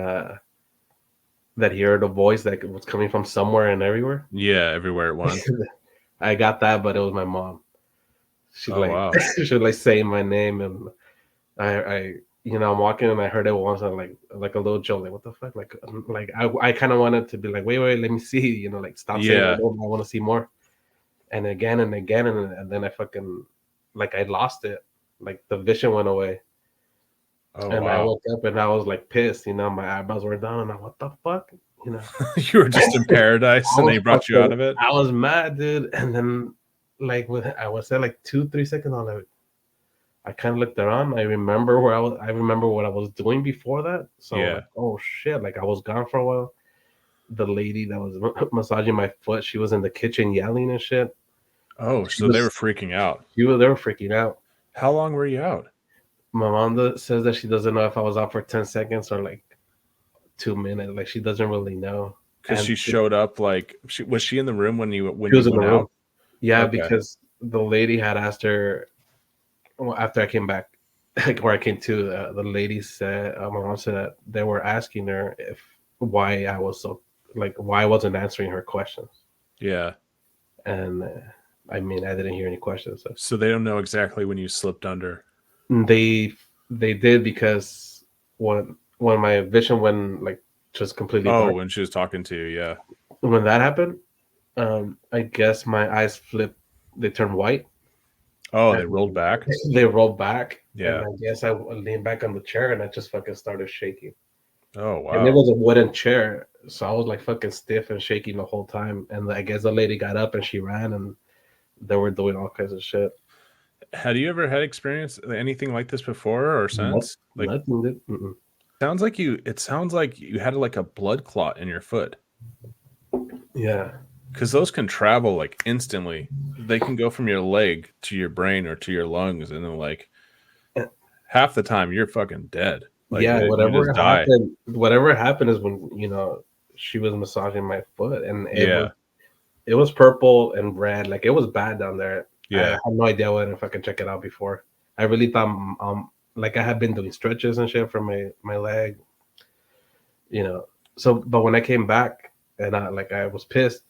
that he heard a voice that was coming from somewhere and everywhere. Yeah, everywhere at once. I got that, but it was my mom. She wow. she was like saying my name, and I I'm walking and I heard it once, and like a little joke, like what the fuck, like I kind of wanted to be like, wait, let me see, like stop saying I want to see more, and again and again, and then I fucking like I lost it, like the vision went away. Oh, and wow. I woke up and I was like pissed, my eyebrows were down, and what the fuck, you were just in paradise and they brought you out of it. I was mad, dude. And then like I was there like 2-3 seconds on it. I kind of looked around. I remember where I was. I remember what I was doing before that. So like, oh shit, like I was gone for a while. The lady that was massaging my foot, she was in the kitchen yelling and shit. Oh, so they were freaking out. They were freaking out. How long were you out? My mom says that she doesn't know if I was out for 10 seconds or like 2 minutes. Like, she doesn't really know. Because she showed up, like, was she in the room when you She was in the went room. out? Yeah, Okay. because the lady had asked her, well, after I came back, like where I came to, the lady said, my mom said that they were asking her why I was so, like, why I wasn't answering her questions. Yeah. And I mean, I didn't hear any questions. So they don't know exactly when you slipped under. They did, because when my vision went like just completely dark, when she was talking to you, yeah. when that happened, I guess my eyes flipped. They turned white. Oh, they rolled back? They rolled back. Yeah. And I guess I leaned back on the chair and I just fucking started shaking. Oh, wow. And it was a wooden chair. So I was like fucking stiff and shaking the whole time. And I guess the lady got up and she ran and they were doing all kinds of shit. Had you ever had experience anything like this before or since? Nothing. It sounds like you had like a blood clot in your foot. Yeah. Because those can travel like instantly. They can go from your leg to your brain or to your lungs, and then like half the time you're fucking dead. Like, yeah, whatever happened is when, she was massaging my foot, and Yeah. it was purple and red. Like, it was bad down there. I Yeah. had no idea if I could check it out before. I really thought like I had been doing stretches and shit for my leg. So but when I came back and I was pissed,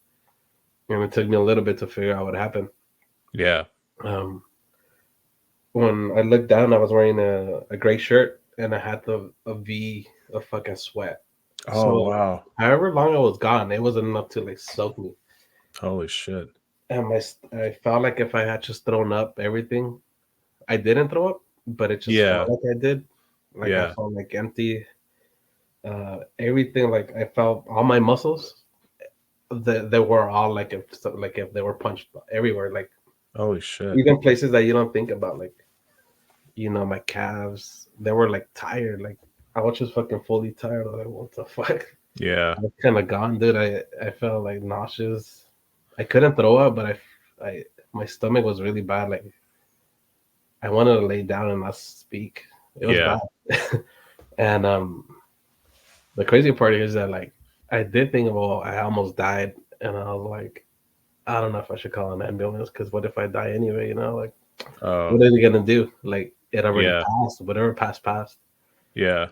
and it took me a little bit to figure out what happened. Yeah. When I looked down, I was wearing a gray shirt and I had a V of fucking sweat. Oh, So, wow. however long I was gone, it wasn't enough to like soak me. Holy shit. And I felt like if I had just thrown up everything, I didn't throw up, but it just felt like I did. Like, I felt like empty. Everything, like, I felt all my muscles. They were all like if they were punched everywhere. Like, holy shit. Even places that you don't think about, like, my calves, they were like tired. Like, I was just fucking fully tired. I was like, what the fuck? Yeah. I was kind of gone, dude. I felt like nauseous. I couldn't throw up, but I my stomach was really bad. Like, I wanted to lay down and not speak. It was bad. And the crazy part is that, like, I did think, well, I almost died, and I was like, I don't know if I should call an ambulance, because what if I die anyway? Like, what are they gonna do? Like, it already passed. Whatever passed. Yeah.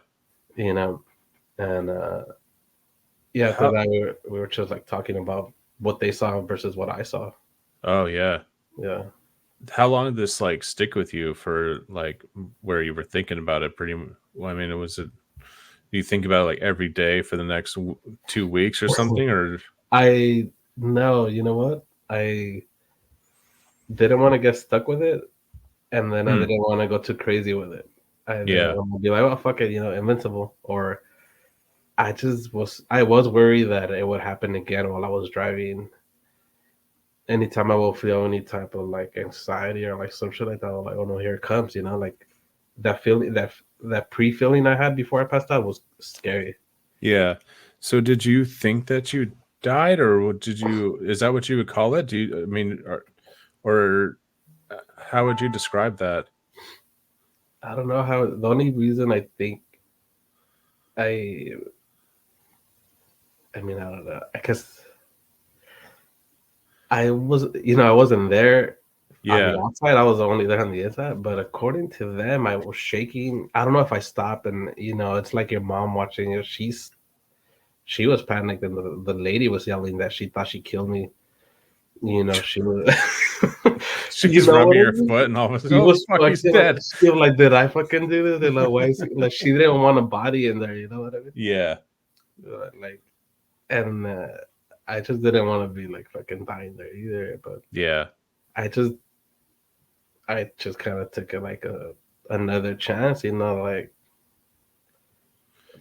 And after that we were just like talking about what they saw versus what I saw. Oh yeah. Yeah. How long did this like stick with you, for like where you were thinking about it pretty well? I mean, do you think about it like every day for the next 2 weeks or something? Or no, you know what? I didn't want to get stuck with it, and then I didn't want to go too crazy with it. I didn't want to be like, oh, fuck it, invincible. Or I was worried that it would happen again while I was driving. Anytime I will feel any type of like anxiety or like some shit like that, I'm like, oh no, here it comes, like that feeling, that pre-feeling I had before I passed out was scary. Yeah. So did you think that you died, or is that what you would call it? Or how would you describe that? I don't know how. The only reason I think I mean, I don't know. I guess I wasn't there on the outside. I was only there on the inside. But according to them, I was shaking. I don't know if I stopped, and it's like your mom watching you. She was panicked, and the lady was yelling that she thought she killed me. She was. She's rubbing your foot, and all of a sudden, he's dead. She was like, did I fucking do this? And like, she didn't want a body in there. You know what I mean? Yeah. Like, and I just didn't want to be like fucking dying there either. But yeah, I just kind of took it like another chance, like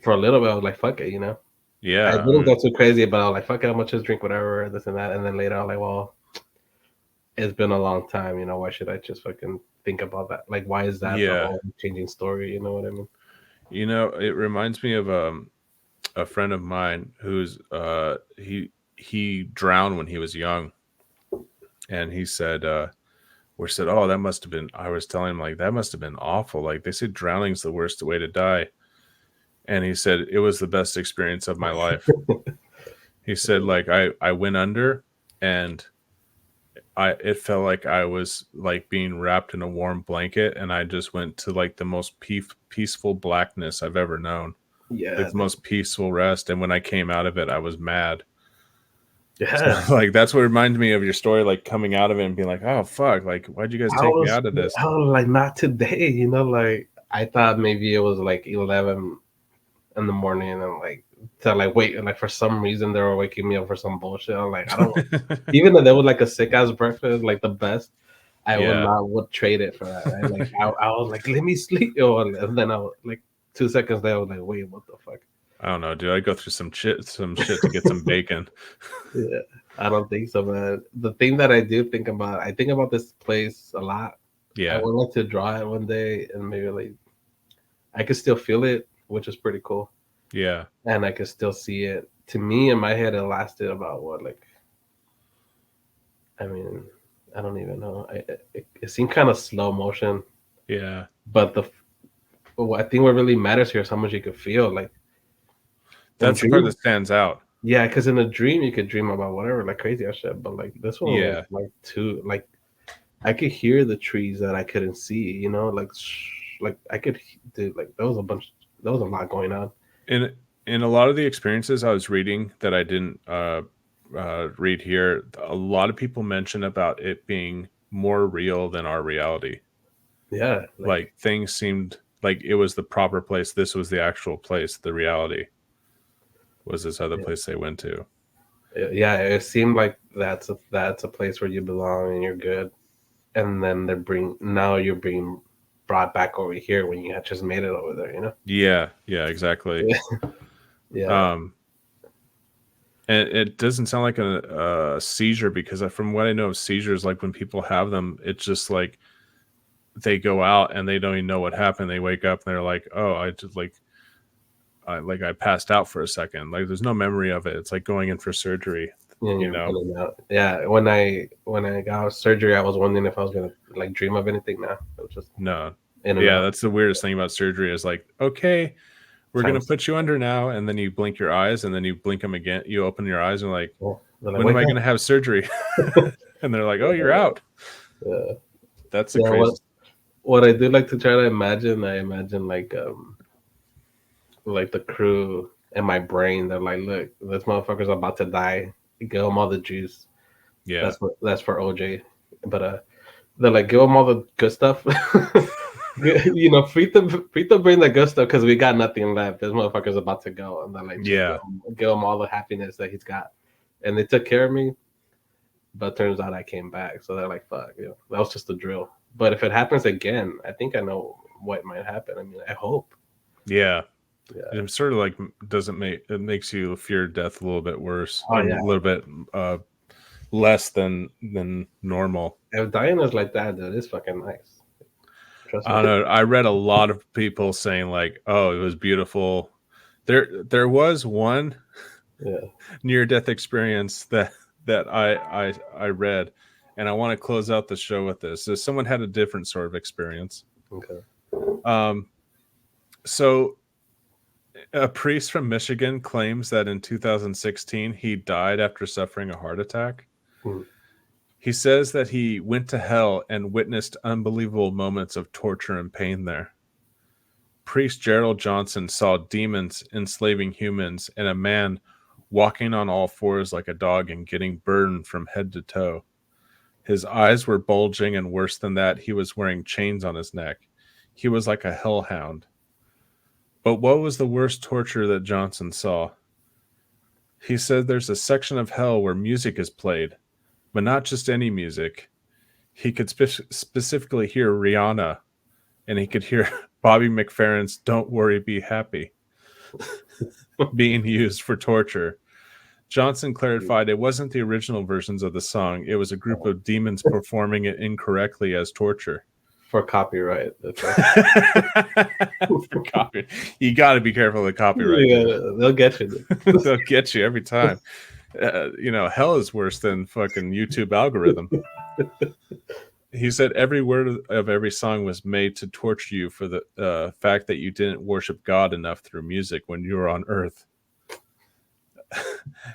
for a little bit. I was like, fuck it, Yeah, I didn't go too crazy, but I was like, fuck it, I'm gonna just drink whatever, this and that. And then later I was like, well, it's been a long time, why should I just fucking think about that? Like, why is that the whole changing story? You know what I mean? It reminds me of a friend of mine who's he drowned when he was young, and he said we said, oh, that must have been, I was telling him, like, that must have been awful. Like, they said drowning's the worst way to die. And he said, it was the best experience of my life. He said, like, I went under and it felt like I was like being wrapped in a warm blanket, and I just went to like the most peaceful blackness I've ever known. Yeah. Like the most peaceful rest. And when I came out of it, I was mad. Yeah. So, like, that's what reminded me of your story, like coming out of it and being like, oh, fuck, like, why'd you guys take me out of this? I was like, not today, you know, like, I thought maybe it was like 11 in the morning, and like, to like wait, and like for some reason they were waking me up for some bullshit. I'm like, I don't even though they was like a sick ass breakfast, like the best, I would trade it for that. Right? Like I was like, let me sleep, and then I was like 2 seconds later, I was like, wait, what the fuck? I don't know, dude. I go through some shit to get some bacon. Yeah, I don't think so, man. The thing that I do think about this place a lot. Yeah, I would like to draw it one day, and maybe like I could still feel it, which is pretty cool. Yeah, and I could still see it. To me, in my head, it lasted about what, like, I mean, I don't even know. It seemed kind of slow motion. Yeah, but I think what really matters here is how much you could feel. Like, that's the part that stands out. Yeah, because in a dream you could dream about whatever, like crazy ass shit. But like this one, was like too, like I could hear the trees that I couldn't see. You know, like I could do, like there was a lot going on. In a lot of the experiences I was reading that I didn't read here, a lot of people mention about it being more real than our reality. Yeah, like things seemed like it was the proper place. This was the actual place. The reality was this other place they went to. Yeah, it seemed like that's a place where you belong and you're good, and then you're being brought back over here when you had just made it over there. You know? Yeah, exactly. Yeah. And it doesn't sound like a seizure, because from what I know of seizures, like when people have them, it's just like they go out and they don't even know what happened. They wake up and they're like, "Oh, I just I passed out for a second." Like there's no memory of it. It's like going in for surgery. You know? Yeah. When I got surgery, I was wondering if I was gonna like dream of anything. Now it was just no. Yeah, that's the weirdest thing about surgery is like, okay, we're going to put you under now. And then you blink your eyes and then you blink them again. You open your eyes and like, when am I going to have surgery? And they're like, oh, you're out. Yeah. That's the crazy. What I do like to try to imagine, like the crew in my brain. They're like, look, this motherfucker's about to die. Give him all the juice. Yeah. That's for OJ. But they're like, give him all the good stuff. You know, free to bring the good stuff because we got nothing left. This motherfucker's about to go, and then like, give him all the happiness that he's got. And they took care of me, but turns out I came back. So they're like, fuck, that was just a drill. But if it happens again, I think I know what might happen. I mean, I hope. Yeah. It sort of like it makes you fear death a little bit worse. A little bit less than normal. If dying is like that, dude, it's fucking nice. I don't know. I read a lot of people saying like, "Oh, it was beautiful." There was one near-death experience that I read, and I want to close out the show with this. So someone had a different sort of experience. Okay. So a priest from Michigan claims that in 2016 he died after suffering a heart attack. He says that he went to hell and witnessed unbelievable moments of torture and pain there. Priest Gerald Johnson saw demons enslaving humans and a man walking on all fours like a dog and getting burned from head to toe. His eyes were bulging, and worse than that, he was wearing chains on his neck. He was like a hellhound. But what was the worst torture that Johnson saw? He said there's a section of hell where music is played, but not just any music. He could specifically hear Rihanna, and he could hear Bobby McFerrin's "Don't Worry, Be Happy" being used for torture. Johnson clarified it wasn't the original versions of the song. It was a group of demons performing it incorrectly as torture. For copyright. For copyright. You got to be careful with copyright. Yeah, they'll get you. They'll get you every time. Hell is worse than fucking YouTube algorithm. He said every word of every song was made to torture you for the fact that you didn't worship God enough through music when you were on Earth.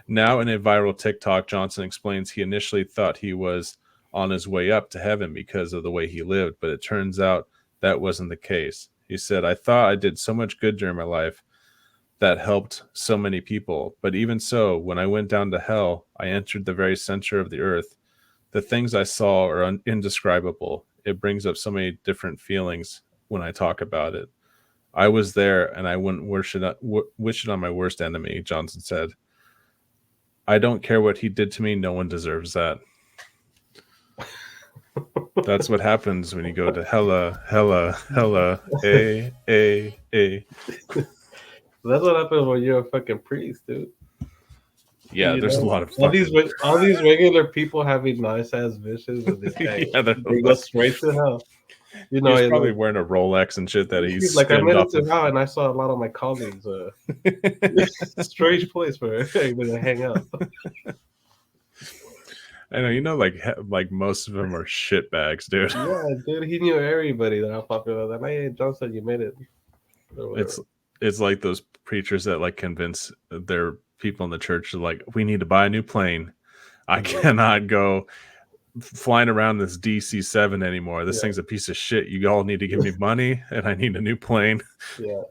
Now in a viral TikTok, Johnson explains he initially thought he was on his way up to heaven because of the way he lived, but it turns out that wasn't the case. He said, I thought I did so much good during my life that helped so many people, but even so, when I went down to hell, I entered the very center of the earth. The things I saw are indescribable. It brings up so many different feelings when I talk about it. I was there, and I wouldn't wish it on my worst enemy, Johnson said. I don't care what he did to me. No one deserves that. That's what happens when you go to hella, a. That's what happens when you're a fucking priest, dude. Yeah, there's a lot of all these regular people having nice ass wishes, and they go straight to hell. You know, he's probably wearing a Rolex and shit that he's like, I made it to hell, and I saw a lot of my colleagues. Strange place for everybody to hang out. I know, you know, like most of them are shit bags, dude. Yeah, dude, he knew everybody that are popular. Like, hey, Johnson, you made it. It's like those preachers that like convince their people in the church like, we need to buy a new plane. I cannot go flying around this DC-7 anymore. This thing's a piece of shit. You all need to give me money, and I need a new plane. Yeah,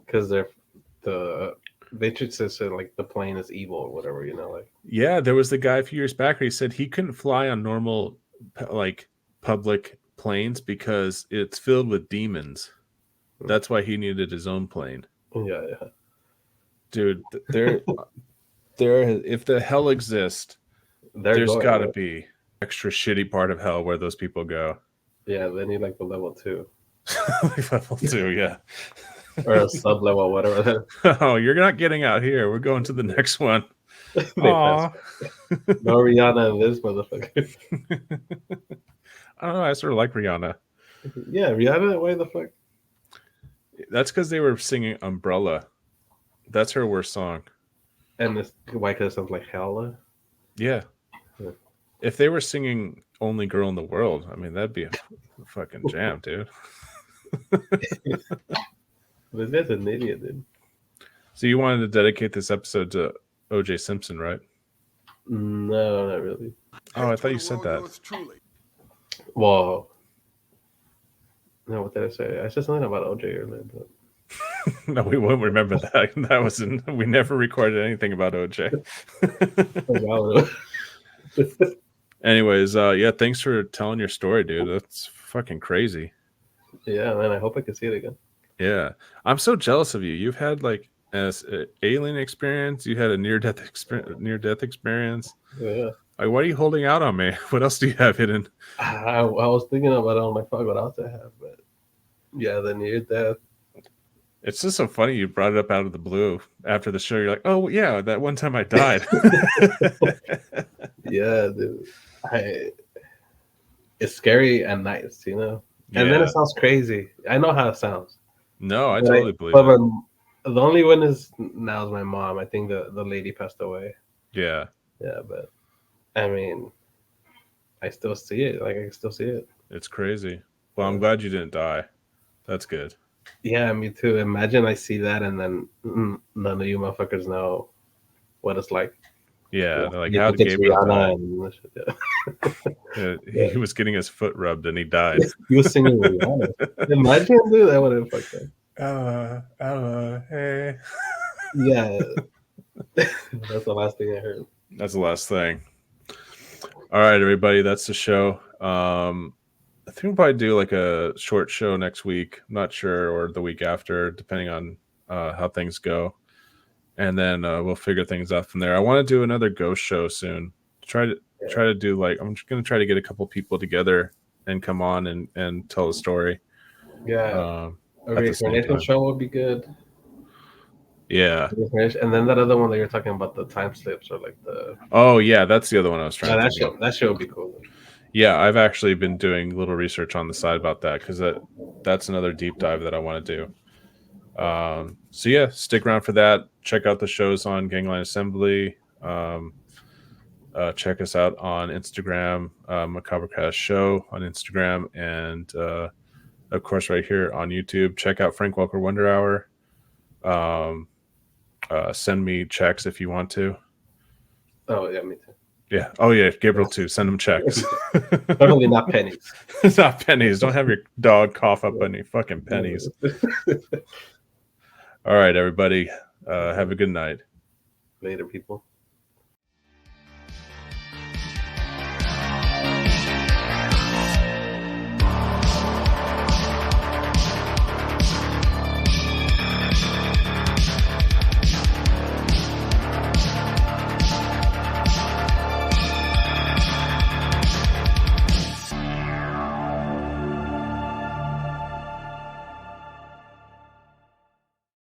because the Matrix said like the plane is evil or whatever, you know. Like, yeah, there was the guy a few years back where he said he couldn't fly on normal like public planes because it's filled with demons. That's why he needed his own plane. Yeah. Dude, there if the hell exists, there's got to be extra shitty part of hell where those people go. Yeah, they need like the level 2. Level 2, yeah. Or a sub level, whatever. Oh, you're not getting out here. We're going to the next one. No Rihanna in this motherfucker. I don't know. I sort of like Rihanna. Yeah, Rihanna. Why the fuck? That's because they were singing Umbrella. That's her worst song. And this, why? Because it sounds like Hella. Yeah. If they were singing Only Girl in the World, I mean, that'd be a fucking jam, dude. This guy's an idiot, dude. So you wanted to dedicate this episode to O.J. Simpson, right? No, not really. Oh, I thought you said that. Well, no, what did I say? I said something about O.J. earlier, but... No, we won't remember that. That was we never recorded anything about O.J. Anyways, yeah, thanks for telling your story, dude. That's fucking crazy. Yeah, man, I hope I can see it again. Yeah, I'm so jealous of you. You've had like an alien experience. You had a near-death experience. Yeah. Like, why are you holding out on me? What else do you have hidden? I was thinking about it on my phone, what else I have, but yeah, the near-death. It's just so funny you brought it up out of the blue after the show. You're like, oh yeah, that one time I died. Yeah, dude. It's scary and nice, you know. And then it sounds crazy. I know how it sounds. No, I totally believe it. The only one is now is my mom. I think the lady passed away. Yeah. Yeah, but I mean, I still see it. Like, I can still see it. It's crazy. Well, I'm glad you didn't die. That's good. Yeah, me too. Imagine I see that and then none of you motherfuckers know what it's like. Yeah, they're like, how did Gabriel he was getting his foot rubbed and he died. He was singing Rihanna. Imagine, dude, that would have fucked up. Hey. Yeah. That's the last thing I heard. That's the last thing. All right, everybody, that's the show. I think we'll probably do like a short show next week. I'm not sure, or the week after, depending on how things go. And then we'll figure things out from there. I want to do another ghost show soon. Try to do like, I'm just going to try to get a couple people together and come on and tell the story. Yeah. A reincarnation show would be good. Yeah. And then that other one that you're talking about, the time slips or like the... Oh, yeah. That's the other one I was trying to think about. That show would be cool. Yeah, I've actually been doing a little research on the side about that because that's another deep dive that I want to do. So yeah, stick around for that. Check out the shows on Gangline Assembly. Check us out on Instagram, Macabrecast Show on Instagram, and of course right here on YouTube. Check out Frank Welker Wonder Hour. Send me checks if you want to. Oh yeah, me too. Yeah. Oh yeah, Gabriel too. Send them checks. Probably not pennies. Not pennies. Don't have your dog cough up any fucking pennies. All right, everybody. Have a good night. Later, people.